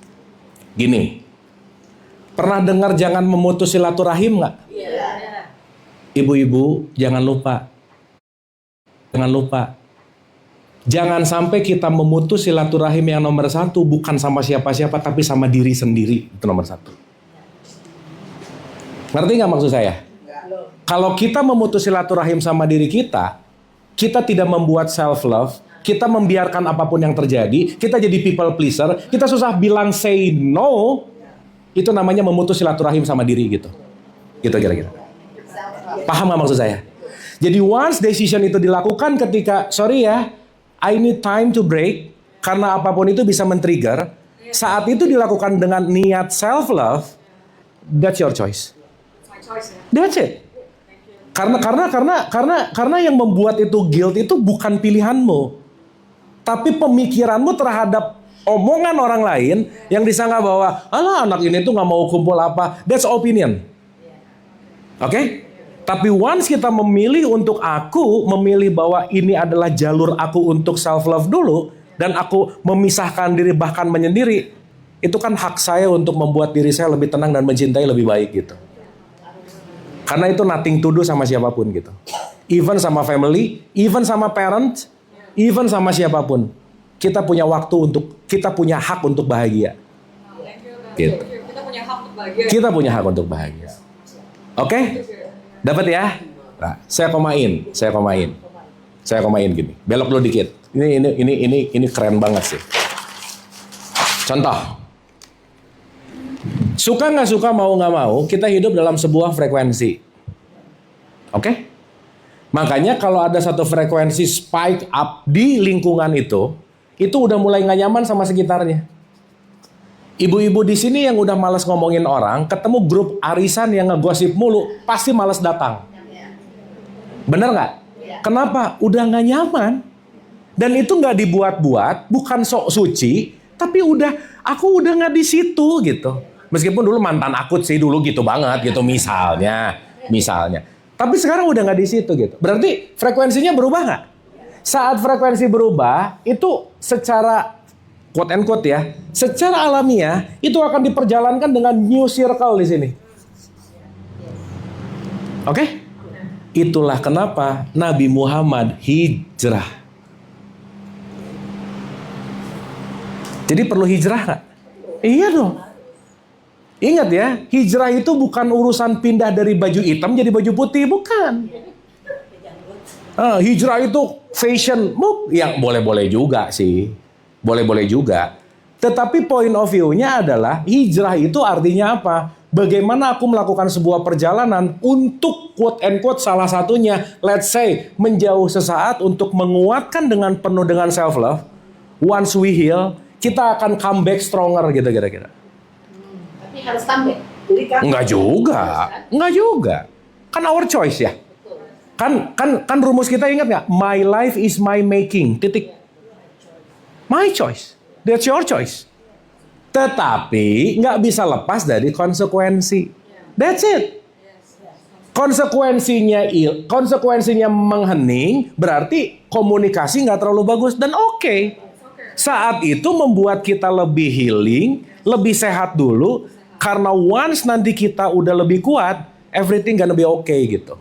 Gini, pernah dengar jangan memutus silaturahim nggak? Ibu-ibu, jangan lupa. Jangan lupa. Jangan sampai kita memutus silaturahim yang nomor satu bukan sama siapa-siapa tapi sama diri sendiri. Itu nomor satu. Ngerti nggak maksud saya? Kalau kita memutus silaturahim sama diri kita tidak membuat self-love, kita membiarkan apapun yang terjadi, kita jadi people pleaser, kita susah bilang say no, itu namanya memutus silaturahim sama diri gitu. Gitu kira-kira. Paham nggak maksud saya? Jadi once decision itu dilakukan ketika, sorry ya, I need time to break, karena apapun itu bisa men-trigger, saat itu dilakukan dengan niat self-love, that's your choice. That's it. Karena yang membuat itu guilt itu bukan pilihanmu, tapi pemikiranmu terhadap omongan orang lain yang disangka bahwa alah anak ini tuh nggak mau kumpul apa. That's opinion. Oke? Tapi once kita memilih untuk memilih bahwa ini adalah jalur aku untuk self love dulu dan aku memisahkan diri bahkan menyendiri, itu kan hak saya untuk membuat diri saya lebih tenang dan mencintai lebih baik gitu. Karena itu nothing to do sama siapapun gitu. Even sama family, even sama parent, even sama siapapun. Kita punya hak untuk bahagia. Gitu. Kita punya hak untuk bahagia. Kita punya hak untuk bahagia. Oke? Dapat ya? Nah, saya komain gini. Belok dulu dikit. Ini keren banget sih. Contoh. Suka nggak suka, mau nggak mau, kita hidup dalam sebuah frekuensi. Oke? Makanya kalau ada satu frekuensi spike up di lingkungan itu udah mulai nggak nyaman sama sekitarnya. Ibu-ibu di sini yang udah malas ngomongin orang, ketemu grup arisan yang ngegosip mulu, pasti malas datang. Bener nggak? Kenapa? Udah nggak nyaman. Dan itu nggak dibuat-buat, bukan sok suci, tapi aku udah nggak di situ gitu. Meskipun dulu mantan akut sih dulu gitu banget gitu misalnya. Tapi sekarang udah nggak di situ gitu. Berarti frekuensinya berubah nggak? Saat frekuensi berubah, itu secara quote and quote ya, secara alamiah itu akan diperjalankan dengan new circle di sini. Oke? Itulah kenapa Nabi Muhammad hijrah. Jadi perlu hijrah nggak? Iya dong. Ingat ya, hijrah itu bukan urusan pindah dari baju hitam jadi baju putih, bukan. Hijrah itu fashion, yang boleh-boleh juga sih. Boleh-boleh juga. Tetapi point of view-nya adalah hijrah itu artinya apa? Bagaimana aku melakukan sebuah perjalanan untuk quote and quote salah satunya, let's say, menjauh sesaat untuk menguatkan dengan penuh dengan self-love. Once we heal, kita akan come back stronger gitu kira-kira. Tapi harus comeback. Enggak juga. Kan our choice ya. Kan rumus kita ingat nggak? My life is my making. Titik. My choice. That's your choice. Tetapi nggak bisa lepas dari konsekuensi. That's it. Konsekuensinya menghening, berarti komunikasi nggak terlalu bagus dan oke. Saat itu membuat kita lebih healing, lebih sehat dulu, karena once nanti kita udah lebih kuat, everything gonna be okay gitu.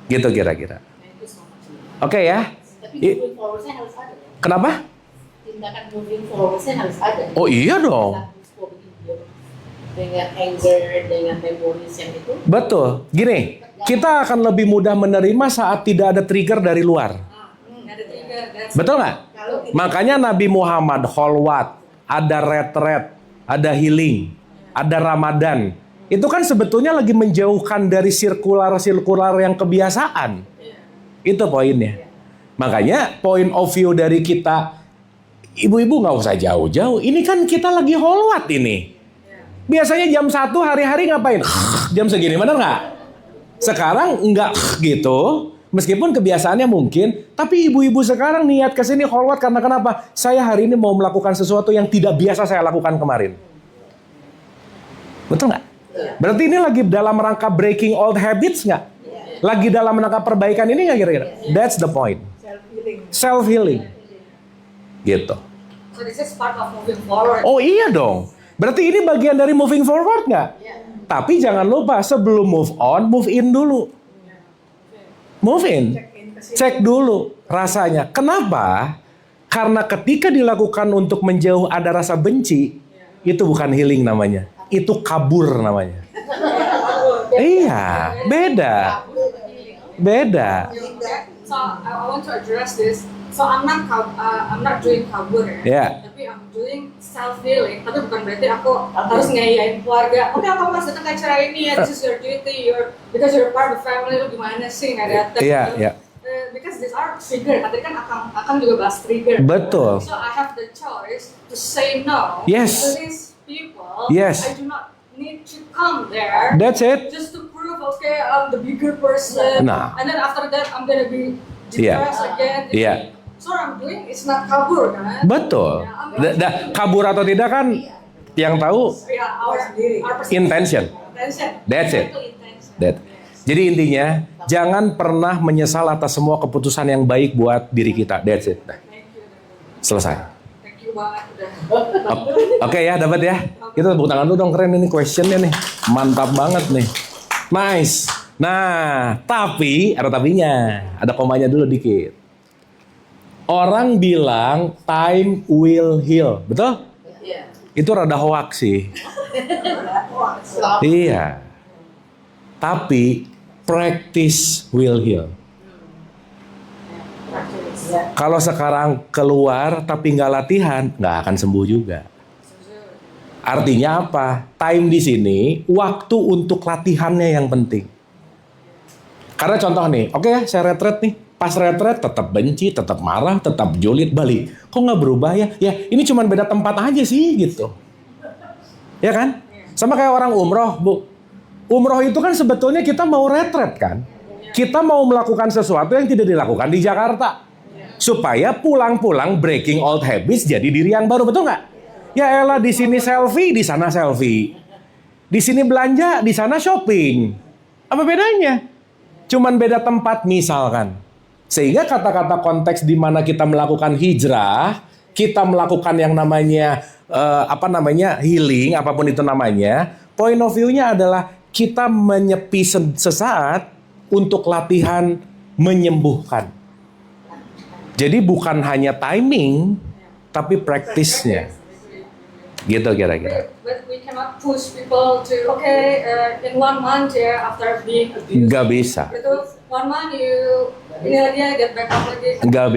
Gitu kira-kira. Oke ya. Tapi moving forward-nya harus ada. Kenapa? Tindakan moving forward-nya harus ada. Oh iya dong. Dengan anger, dengan memories yang itu. Betul. Gini, kita akan lebih mudah menerima saat tidak ada trigger dari luar. Betul nggak? Makanya Nabi Muhammad kholwat, ada retret, ada healing, ada Ramadan. Itu kan sebetulnya lagi menjauhkan dari sirkular yang kebiasaan. Itu poinnya. Makanya point of view dari kita, ibu-ibu nggak usah jauh-jauh. Ini kan kita lagi kholwat ini. Biasanya jam 1 hari-hari ngapain? Jam segini, bener nggak? Sekarang nggak gitu. Meskipun kebiasaannya mungkin, tapi ibu-ibu sekarang niat kesini kholwat karena kenapa? Saya hari ini mau melakukan sesuatu yang tidak biasa saya lakukan kemarin. Betul nggak? Berarti ini lagi dalam rangka breaking old habits nggak? Lagi dalam rangka perbaikan ini nggak kira-kira? That's the point. Self-healing. Gitu. So this is part of moving forward. Oh iya dong. Berarti ini bagian dari moving forward nggak? Tapi jangan lupa sebelum move on, move in dulu. Move in. Cek dulu rasanya. Kenapa? Karena ketika dilakukan untuk menjauh ada rasa benci, itu bukan healing namanya. Itu kabur namanya. Iya, beda. Beda. So I want to address this. So I'm not doing kabur ya. Yeah. Tapi I'm doing self healing. Tapi bukan berarti aku harus ngayain keluarga. Oke, aku harus datang ke acara ini ya. This is your duty. Because you're part of the family. Lu gimana sih nggak datang? Iya, iya. Because these are trigger. Tadi kan akan juga bahas trigger. Betul. So I have the choice to say no Yes. to these people. Yes. I do not need to come there. That's it. Just to prove, okay, I'm the bigger person. Nah. And then after that, I'm gonna be Iya. depressed again. Iya. So what I'm doing is not kabur kan? Betul. Kabur atau tidak kan yang tahu Yeah, our perspective. intention. Intention. That's it. Itu intention. Jadi intinya jangan pernah menyesal atas semua keputusan yang baik buat diri kita. That's it. Thank you. Selesai. Thank you banget udah. Oke ya, dapat ya. Kita tepuk tangan dulu dong, keren ini questionnya nih. Mantap banget nih. Nice. Nah, tapi ada tapinya. Ada komanya dulu dikit. Orang bilang time will heal, betul? Iya. Itu rada hoax sih. Iya. Tapi practice will heal. Kalau sekarang keluar tapi nggak latihan, nggak akan sembuh juga. Artinya apa? Time di sini, waktu untuk latihannya yang penting. Karena contoh nih, oke ya, saya retret nih. Pas retret tetap benci, tetap marah, tetap julid, balik. Kok nggak berubah ya? Ya ini cuma beda tempat aja sih gitu. Ya kan? Sama kayak orang umroh, Bu. Umroh itu kan sebetulnya kita mau retret kan? Kita mau melakukan sesuatu yang tidak dilakukan di Jakarta. Supaya pulang-pulang breaking old habits jadi diri yang baru, betul nggak? Ya elah, di sini selfie, di sana selfie. Di sini belanja, di sana shopping. Apa bedanya? Cuman beda tempat misalkan. Sehingga kata-kata konteks di mana kita melakukan hijrah, kita melakukan yang namanya healing, apapun itu namanya, point of view-nya adalah kita menyepi sesaat untuk latihan menyembuhkan. Jadi bukan hanya timing, tapi praktisnya. Gitu kira-kira. But we cannot push people to in 1 month after being abused. Nggak bisa. Itu 1 month ini lagi get back up lagi. Nggak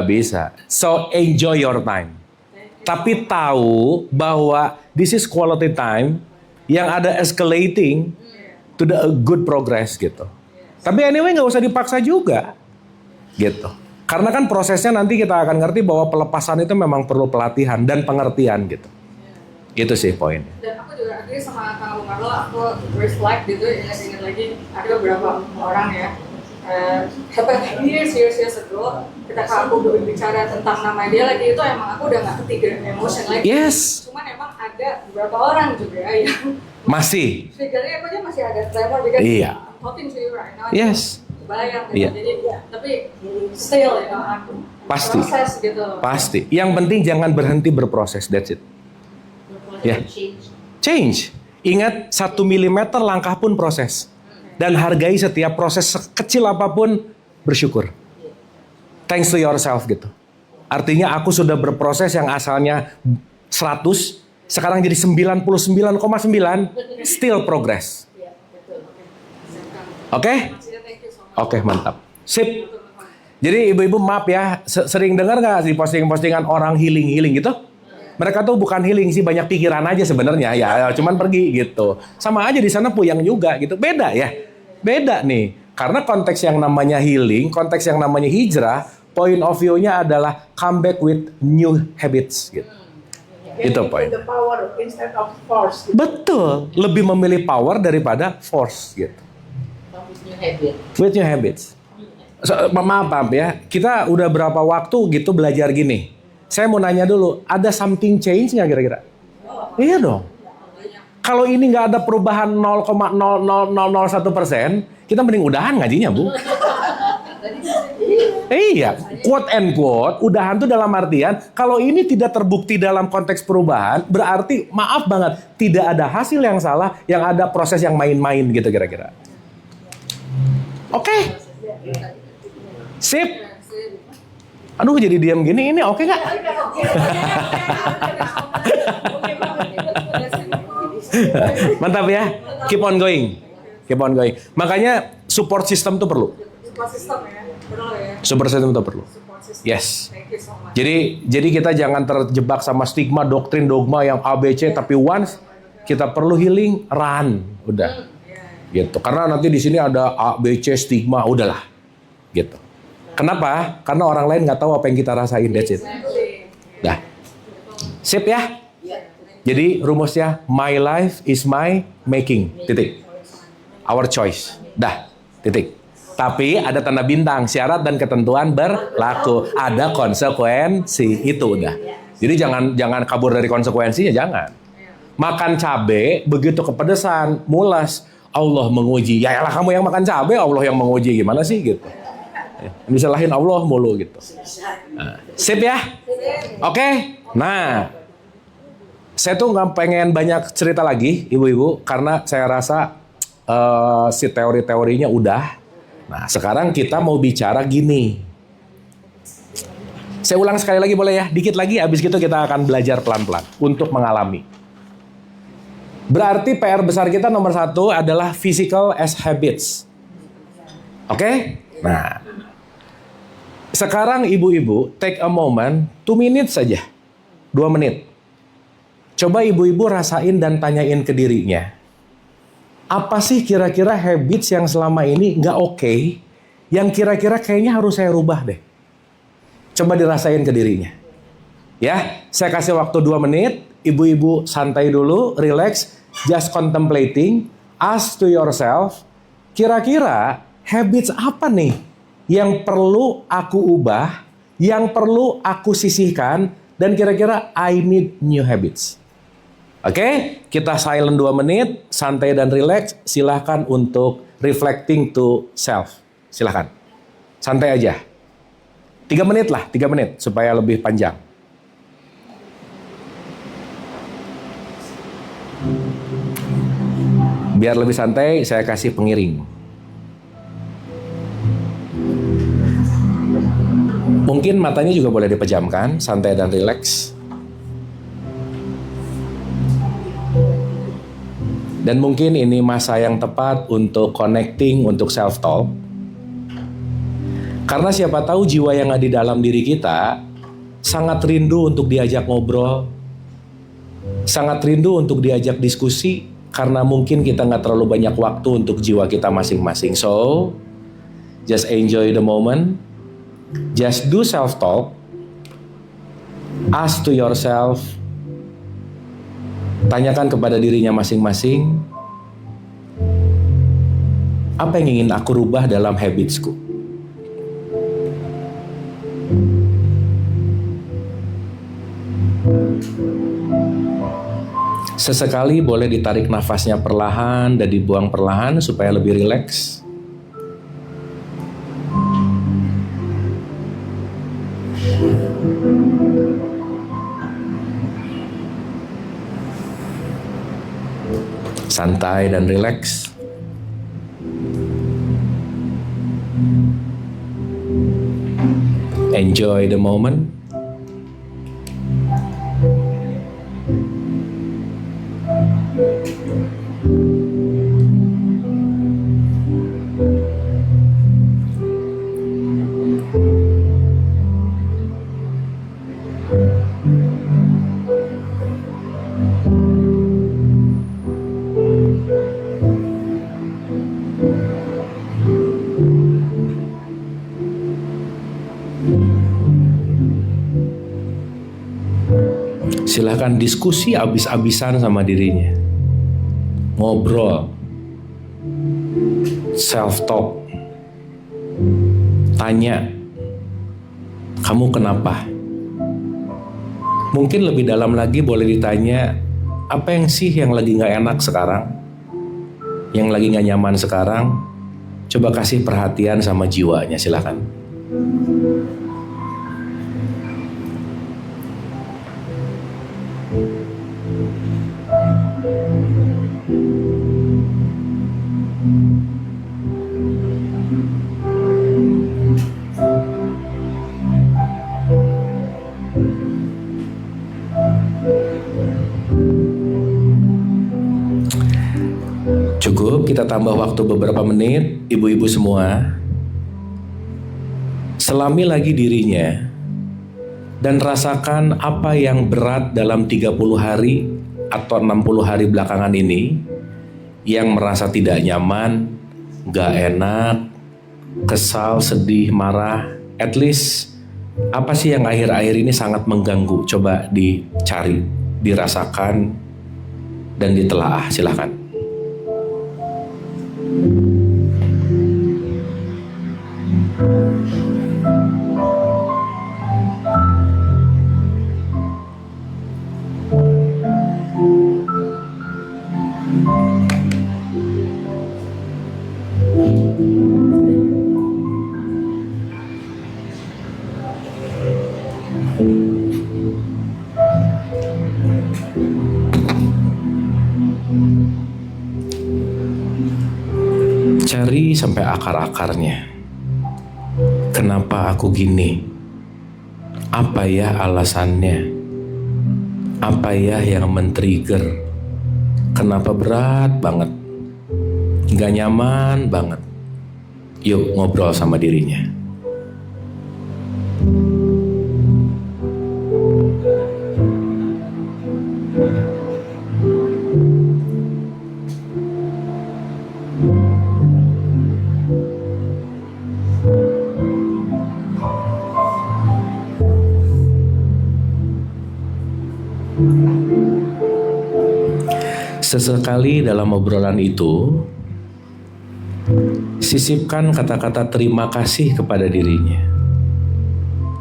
bisa. So enjoy your time. Tapi tahu bahwa this is quality time yang ada escalating to the good progress gitu. Tapi anyway nggak usah dipaksa juga, gitu. Karena kan prosesnya nanti kita akan ngerti bahwa pelepasan itu memang perlu pelatihan dan pengertian gitu. Itu sih poinnya. Dan aku juga agree sama Kang Abu Marlo, aku reflect gitu, ingat lagi ada beberapa orang ya. Years ago, ketika aku berbicara tentang nama dia lagi, itu emang aku udah gak ketiga emotion lagi. Yes. Cuman emang ada beberapa orang juga yang Masih. figure-nya aku aja masih ada tremor because Iya. I'm talking to you right now. Yes. Bayang gitu. Iya. Jadi tapi still aku Pasti. proses gitu. Pasti. Yang penting jangan berhenti berproses. That's it. Ya. Change. Ingat 1 milimeter langkah pun proses. Dan hargai setiap proses sekecil apapun, bersyukur. Thanks to yourself gitu. Artinya aku sudah berproses yang asalnya 100, sekarang jadi 99,9, still progress. Oke? Oke, mantap. Sip. Jadi ibu-ibu maaf ya, sering dengar nggak di posting-postingan orang healing gitu? Mereka tuh bukan healing sih, banyak pikiran aja sebenarnya ya, cuman pergi gitu. Sama aja di sana puyang juga gitu. Beda ya. Beda nih. Karena konteks yang namanya healing, konteks yang namanya hijrah, point of view-nya adalah come back with new habits gitu. Itu poin. The power instead of force. Betul, lebih memilih power daripada force gitu. With new habits. Maaf ya, kita udah berapa waktu gitu belajar gini. Saya mau nanya dulu, ada something change nggak kira-kira? Iya dong. Kalau ini nggak ada perubahan 0,00001%, kita mending udahan ngajinya, Bu. Iya, quote and quote, udahan tuh dalam artian kalau ini tidak terbukti dalam konteks perubahan, berarti maaf banget, tidak ada hasil yang salah, yang ada proses yang main-main gitu kira-kira. Oke. Sip. Aduh jadi diam gini, ini oke nggak? Mantap ya, keep on going. Makanya support system tuh perlu. Support system ya, perlu ya. Support system tuh perlu. Support system. Yes. Thank you so much. Jadi kita jangan terjebak sama stigma, doktrin, dogma yang ABC, tapi once kita perlu healing, run, udah. Gitu. Karena nanti di sini ada ABC stigma, udahlah. Gitu. Kenapa? Karena orang lain nggak tahu apa yang kita rasain, that's it. Dah. Sip ya? Jadi rumusnya my life is my making. Titik. Our choice. Dah. Titik. Tapi ada tanda bintang, syarat dan ketentuan berlaku. Ada konsekuensi, itu udah. Jadi jangan kabur dari konsekuensinya, jangan. Makan cabe begitu kepedesan, mulas, Allah menguji. Ya elah kamu yang makan cabe, Allah yang menguji, gimana sih gitu. Disalahin Allah mulu gitu. Nah, sip ya? Oke. Nah, saya tuh nggak pengen banyak cerita lagi, ibu-ibu, karena saya rasa si teori-teorinya udah. Nah, sekarang kita mau bicara gini. Saya ulang sekali lagi boleh ya? Dikit lagi, habis gitu kita akan belajar pelan-pelan untuk mengalami. Berarti PR besar kita nomor 1 adalah physical as habits. Oke? Nah, sekarang ibu-ibu take a moment, 2 minutes saja. 2 menit. Coba ibu-ibu rasain dan tanyain ke dirinya. Apa sih kira-kira habits yang selama ini nggak oke, yang kira-kira kayaknya harus saya rubah deh. Coba dirasain ke dirinya. Ya, saya kasih waktu 2 menit, ibu-ibu santai dulu, relax, just contemplating, ask to yourself, kira-kira habits apa nih yang perlu aku ubah, yang perlu aku sisihkan, dan kira-kira I need new habits. Oke, kita silent 2 menit, santai dan relax, silahkan untuk reflecting to self. Silahkan. Santai aja. 3 menit lah, 3 menit supaya lebih panjang. Biar lebih santai, saya kasih pengiring. Mungkin matanya juga boleh dipejamkan, santai dan rileks. Dan mungkin ini masa yang tepat untuk connecting, untuk self-talk. Karena siapa tahu jiwa yang ada di dalam diri kita sangat rindu untuk diajak ngobrol, sangat rindu untuk diajak diskusi, karena mungkin kita nggak terlalu banyak waktu untuk jiwa kita masing-masing. So, just enjoy the moment. Just do self-talk. Ask to yourself. Tanyakan kepada dirinya masing-masing. Apa yang ingin aku rubah dalam habitsku? Sesekali boleh ditarik nafasnya perlahan dan dibuang perlahan supaya lebih rileks. Santai dan rileks. Enjoy the moment. Silahkan diskusi abis-abisan sama dirinya. Ngobrol. Self-talk. Tanya. Kamu kenapa? Mungkin lebih dalam lagi boleh ditanya, apa yang sih yang lagi gak enak sekarang? Yang lagi gak nyaman sekarang? Coba kasih perhatian sama jiwanya, silahkan. Cukup, kita tambah waktu beberapa menit, ibu-ibu semua. Selami lagi dirinya dan rasakan apa yang berat dalam 30 hari atau 60 hari belakangan ini yang merasa tidak nyaman, gak enak, kesal, sedih, marah. At least apa sih yang akhir-akhir ini sangat mengganggu? Coba dicari, dirasakan, dan ditelaah, silahkan. Cari sampai akar-akarnya. Kenapa aku gini? Apa ya alasannya? Apa ya yang men-trigger? Kenapa berat banget? Gak nyaman banget? Yuk ngobrol sama dirinya. Sesekali dalam obrolan itu, sisipkan kata-kata terima kasih kepada dirinya.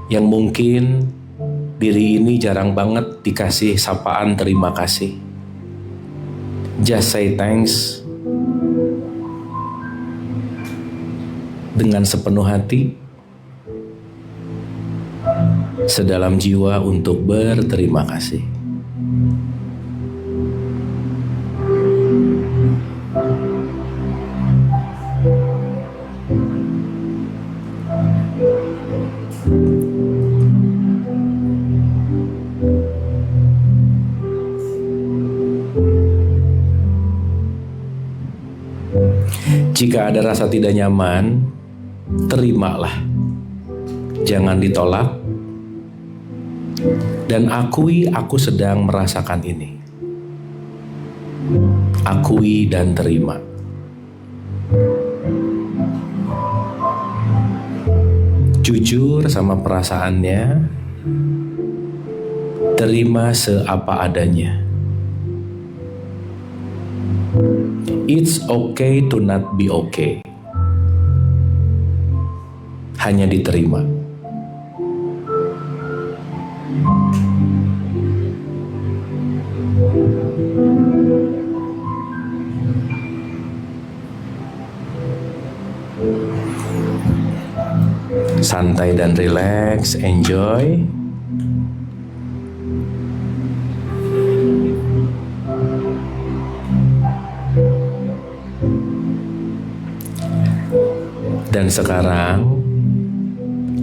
Yang mungkin diri ini jarang banget dikasih sapaan terima kasih. Just say thanks. dengan sepenuh hati, sedalam jiwa untuk berterima kasih. Jika ada rasa tidak nyaman, terimalah. Jangan ditolak. Dan akui aku sedang merasakan ini. Akui dan terima. Jujur sama perasaannya. Terima seapa adanya. It's okay to not be okay. Hanya diterima. Santai dan rileks, enjoy. Dan sekarang,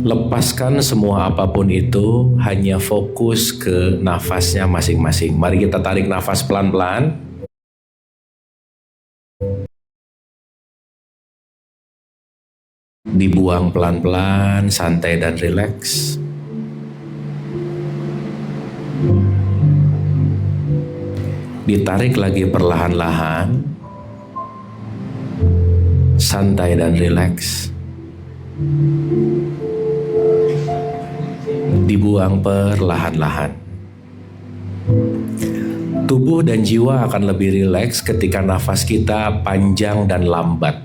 lepaskan semua apapun itu, hanya fokus ke nafasnya masing-masing. Mari kita tarik nafas pelan-pelan. Dibuang pelan-pelan, santai dan rileks. Ditarik lagi perlahan-lahan. Santai dan rileks. Dibuang perlahan-lahan. Tubuh dan jiwa akan lebih rileks ketika nafas kita panjang dan lambat.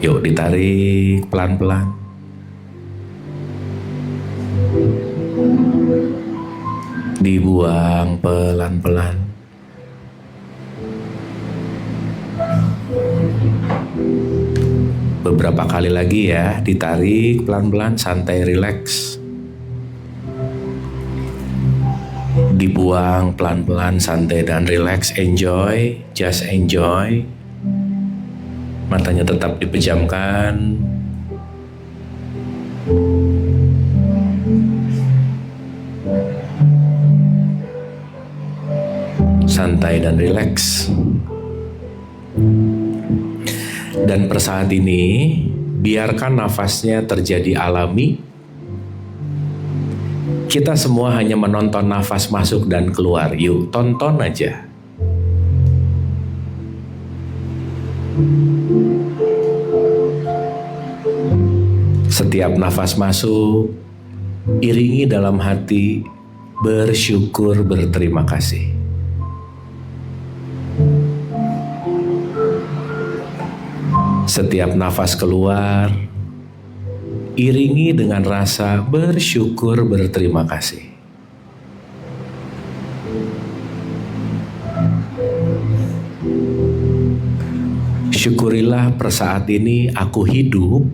Yuk ditarik pelan-pelan. Dibuang pelan-pelan. Beberapa kali lagi ya, ditarik pelan-pelan, santai, rileks. Dibuang pelan-pelan, santai dan rileks, enjoy, just enjoy. Matanya tetap dipejamkan. Santai dan rileks. Dan per saat ini, biarkan nafasnya terjadi alami. Kita semua hanya menonton nafas masuk dan keluar. Yuk, tonton aja. Setiap nafas masuk, iringi dalam hati, bersyukur, berterima kasih. Setiap nafas keluar, iringi dengan rasa bersyukur, berterima kasih. Syukurilah per saat ini aku hidup.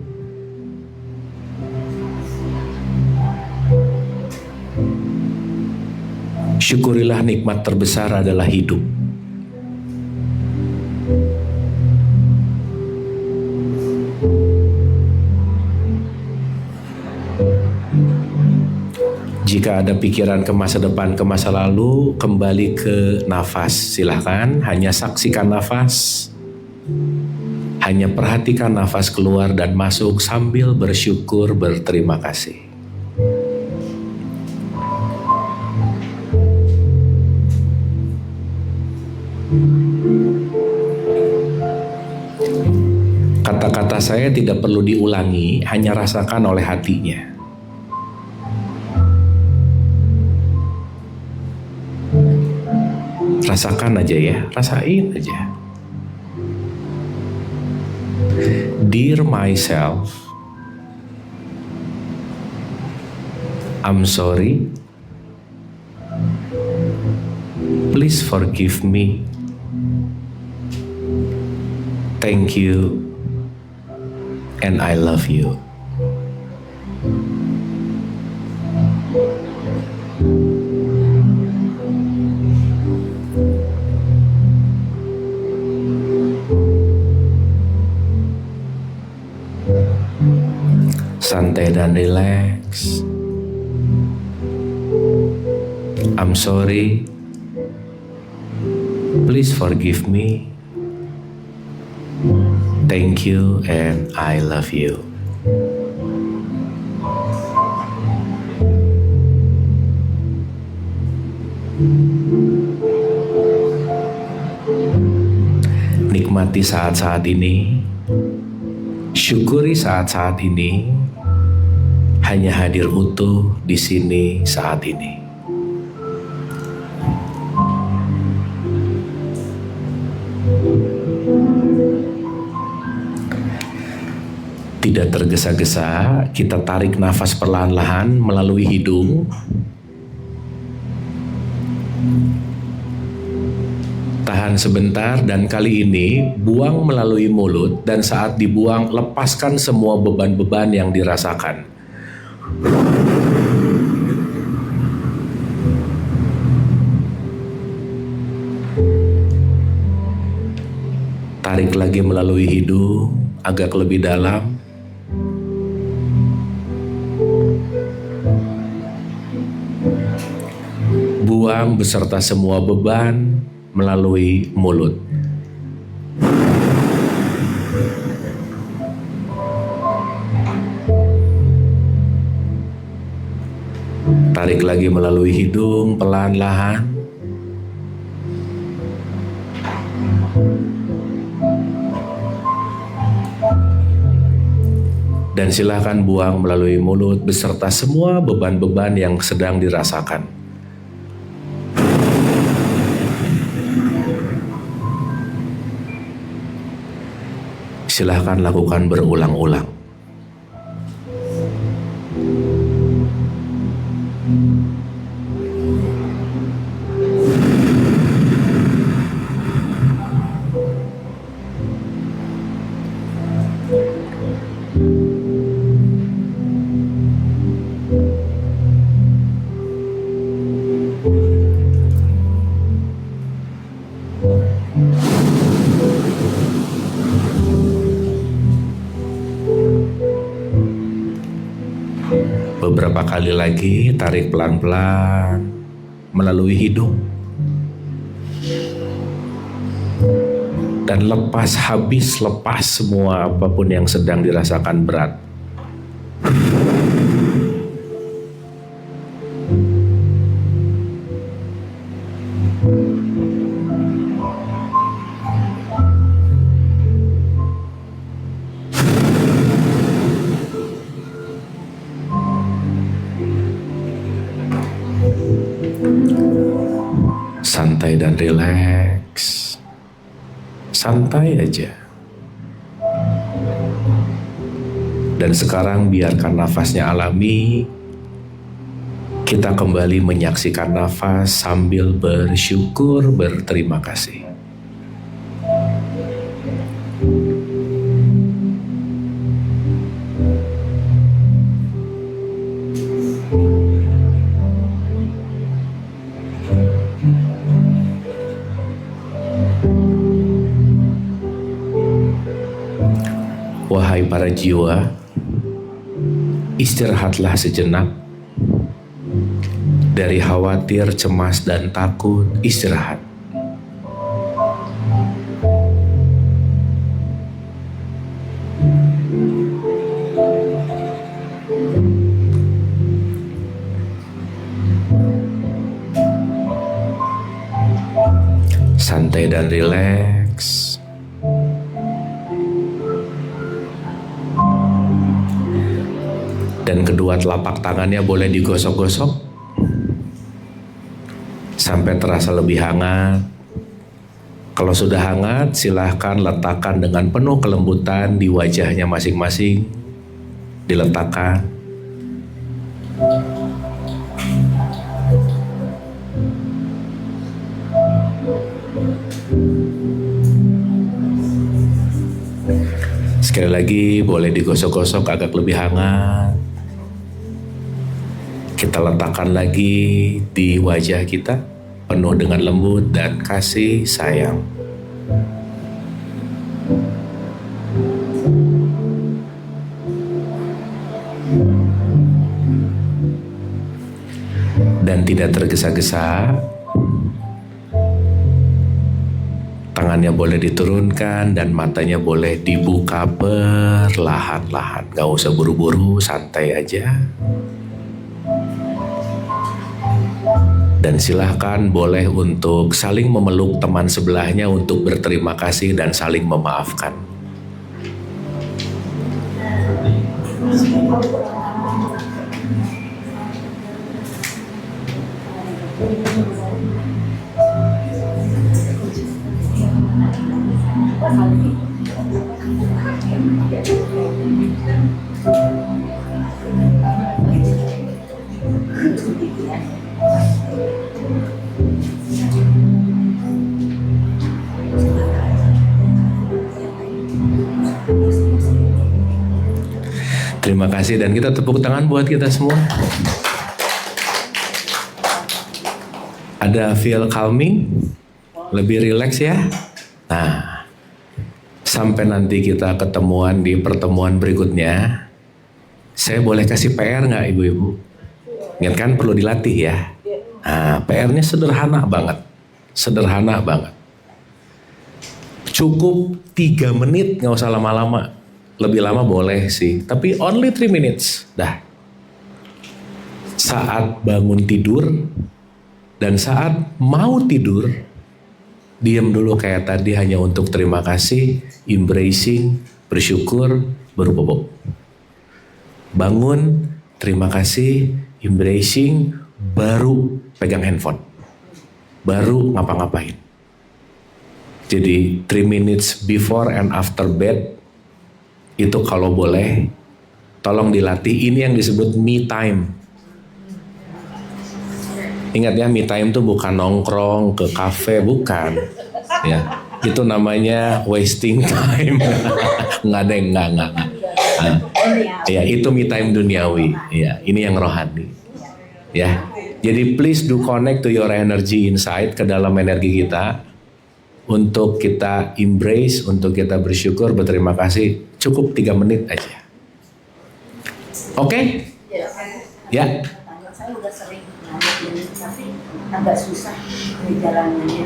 Syukurilah nikmat terbesar adalah hidup. Jika ada pikiran ke masa depan, ke masa lalu, kembali ke nafas. Silahkan, hanya saksikan nafas. Hanya perhatikan nafas keluar dan masuk sambil bersyukur, berterima kasih. Kata-kata saya tidak perlu diulangi, hanya rasakan oleh hatinya. Rasakan aja ya, rasain aja. Dear myself, I'm sorry. Please forgive me. Thank you. and I love you. Santai dan relax. I'm sorry. Please forgive me. Thank you and I love you. Nikmati saat-saat ini. Syukuri saat-saat ini. Hanya hadir utuh di sini saat ini. Tidak tergesa-gesa, kita tarik nafas perlahan-lahan melalui hidung. Tahan sebentar dan kali ini buang melalui mulut, dan saat dibuang lepaskan semua beban-beban yang dirasakan. Tarik lagi melalui hidung agak lebih dalam. Buang beserta semua beban melalui mulut. Tarik lagi melalui hidung pelan-lahan. Dan silakan buang melalui mulut beserta semua beban-beban yang sedang dirasakan. Silakan lakukan berulang-ulang. Beberapa kali lagi, tarik pelan-pelan melalui hidung. Dan lepas semua apapun yang sedang dirasakan berat. Santai dan rileks. Santai aja. Dan sekarang biarkan nafasnya alami. Kita kembali menyaksikan nafas sambil bersyukur, berterima kasih. Wahai para jiwa, istirahatlah sejenak. Dari khawatir, cemas, dan takut, istirahat. Santai dan rileks. Dan kedua telapak tangannya boleh digosok-gosok sampai terasa lebih hangat. Kalau sudah hangat, silahkan letakkan dengan penuh kelembutan di wajahnya masing-masing. Diletakkan. Sekali lagi boleh digosok-gosok agak lebih hangat. Kita letakkan lagi di wajah kita, penuh dengan lembut dan kasih sayang. Dan tidak tergesa-gesa. Tangannya boleh diturunkan dan matanya boleh dibuka perlahan-lahan. Gak usah buru-buru, santai aja. Dan silahkan boleh untuk saling memeluk teman sebelahnya untuk berterima kasih dan saling memaafkan. Terima kasih dan kita tepuk tangan buat kita semua. Ada feel calming, lebih rileks ya. Nah, sampai nanti kita ketemuan di pertemuan berikutnya, saya boleh kasih PR nggak ibu-ibu? Ingat kan perlu dilatih ya. Nah, PR-nya sederhana banget, sederhana banget. Cukup 3 menit, nggak usah lama-lama. Lebih lama boleh sih, tapi only 3 minutes. Dah. Saat bangun tidur dan saat mau tidur, diam dulu kayak tadi hanya untuk terima kasih, embracing, bersyukur, baru bobo. Bangun, terima kasih, embracing, baru pegang handphone. Baru ngapa-ngapain. Jadi 3 minutes before and after bed, itu kalau boleh tolong dilatih. Ini yang disebut me time. Ingat ya, me time itu bukan nongkrong ke kafe, bukan ya, itu namanya wasting time. Enggak. Ya, itu me time duniawi ya, ini yang rohani ya. Jadi please do connect to your energy inside, ke dalam energi kita, untuk kita embrace, untuk kita bersyukur, berterima kasih. Cukup 3 menit aja. Oke? Ya. Saya udah sering nanya, tapi agak susah jalanannya.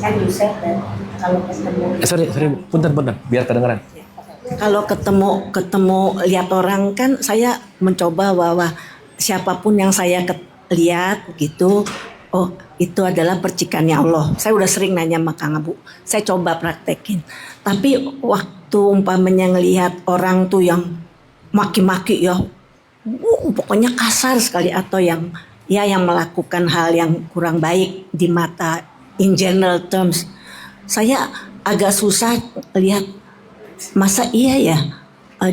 Kan Yusef dan kalau ketemu. Sorry, punten, biar kedengeran. Kalau ketemu lihat orang kan saya mencoba bahwa siapapun yang saya lihat gitu, oh itu adalah percikannya Allah. Saya udah sering nanya sama Kang Abu. Saya coba praktekin. Tapi waktu umpamanya ngelihat orang tuh yang maki-maki ya, pokoknya kasar sekali, atau yang melakukan hal yang kurang baik di mata in general terms, saya agak susah lihat. Masa iya ya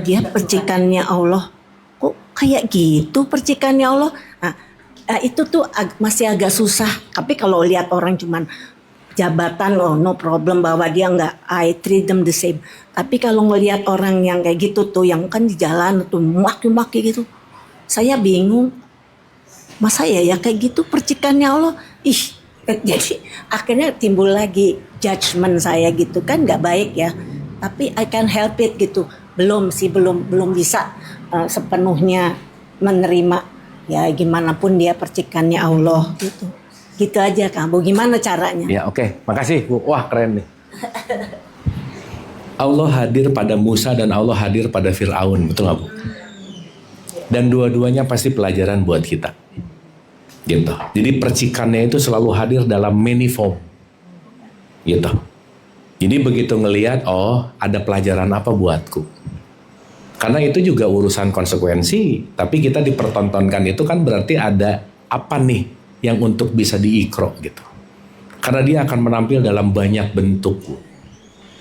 dia percikannya Allah, kok kayak gitu percikannya Allah. Nah, itu tuh masih agak susah. Tapi kalau lihat orang cuman jabatan, oh no problem, bahwa dia nggak, I treat them the same. Tapi kalau ngelihat orang yang kayak gitu tuh, yang kan di jalan tuh maki-maki gitu, saya bingung. Masa ya kayak gitu percikannya Allah. Jadi akhirnya timbul lagi judgement saya gitu kan, nggak baik ya. Tapi I can help it gitu. Belum bisa sepenuhnya menerima ya, gimana pun dia percikannya Allah gitu. Gitu aja Kang Bu, gimana caranya? Ya oke. Makasih Bu. Wah keren nih. Allah hadir pada Musa dan Allah hadir pada Fir'aun, betul nggak Bu? Dan dua-duanya pasti pelajaran buat kita. Gitu. Jadi percikannya itu selalu hadir dalam many form. Gitu. Jadi begitu ngelihat, oh ada pelajaran apa buatku. Karena itu juga urusan konsekuensi. Tapi kita dipertontonkan itu kan berarti ada apa nih yang untuk bisa diikro gitu. Karena dia akan menampil dalam banyak bentuk.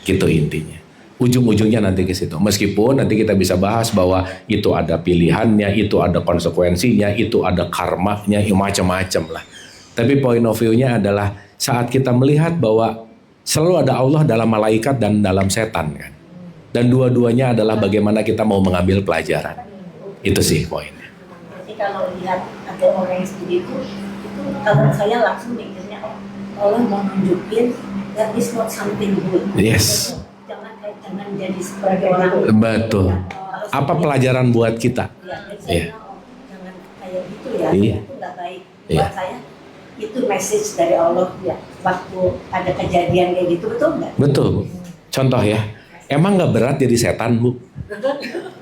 Gitu intinya. Ujung-ujungnya nanti ke situ. Meskipun nanti kita bisa bahas bahwa itu ada pilihannya, itu ada konsekuensinya, itu ada karmanya, macam-macam lah. Tapi point of view-nya adalah saat kita melihat bahwa selalu ada Allah dalam malaikat dan dalam setan kan. Dan dua-duanya adalah bagaimana kita mau mengambil pelajaran. Itu sih poinnya. Jadi kalau lihat ada orang yang seperti itu kalau saya langsung mikirnya, oh Allah mau nunjukin that is not something good. Yes. Jangan jadi seperti orang. Betul. Apa pelajaran buat kita? Ya, jadi saya Iya. bilang, oh, jangan kayak gitu ya. Iya. Itu nggak baik. Iya. Buat saya itu message dari Allah ya. Waktu ada kejadian kayak gitu, betul nggak? Betul. Contoh ya, emang nggak berat jadi setan, Bu?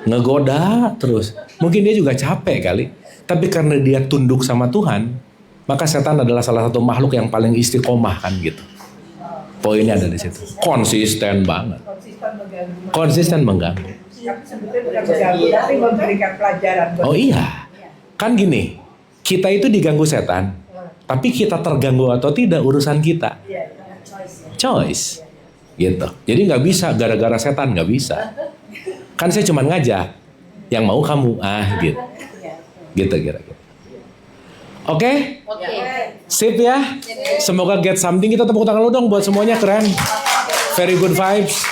Ngegoda terus. Mungkin dia juga capek kali. Tapi karena dia tunduk sama Tuhan, maka setan adalah salah satu makhluk yang paling istiqomah kan gitu. Poinnya ada di situ. Konsisten banget. Konsisten mengganggu. Tapi sebetulnya bukan mengganggu, tapi memberikan pelajaran. Oh iya. Kan gini, kita itu diganggu setan. Tapi kita terganggu atau tidak urusan kita. Choice. Gitu. Jadi nggak bisa gara-gara setan, nggak bisa. Kan saya cuma ngajak. Yang mau kamu. Gitu. Gitu kira-kira. Oke? Oke. Sip ya. Semoga get something. Kita tepuk tangan lu dong buat semuanya, keren. Very good vibes.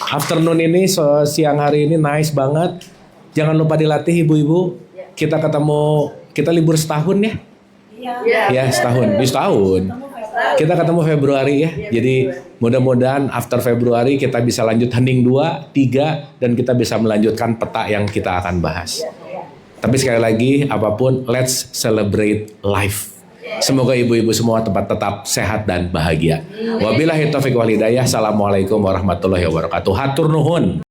Afternoon ini, siang hari ini nice banget. Jangan lupa dilatih ibu-ibu. Kita ketemu, kita libur setahun ya. Ya setahun. Ini setahun. Kita ketemu Februari ya. Jadi mudah-mudahan after Februari kita bisa lanjut hening 2, 3 dan kita bisa melanjutkan peta yang kita akan bahas. Tapi sekali lagi apapun, let's celebrate life. Semoga ibu-ibu semua tetap sehat dan bahagia. Wabillahi taufiq wal hidayah. Assalamualaikum warahmatullahi wabarakatuh. Hatur nuhun.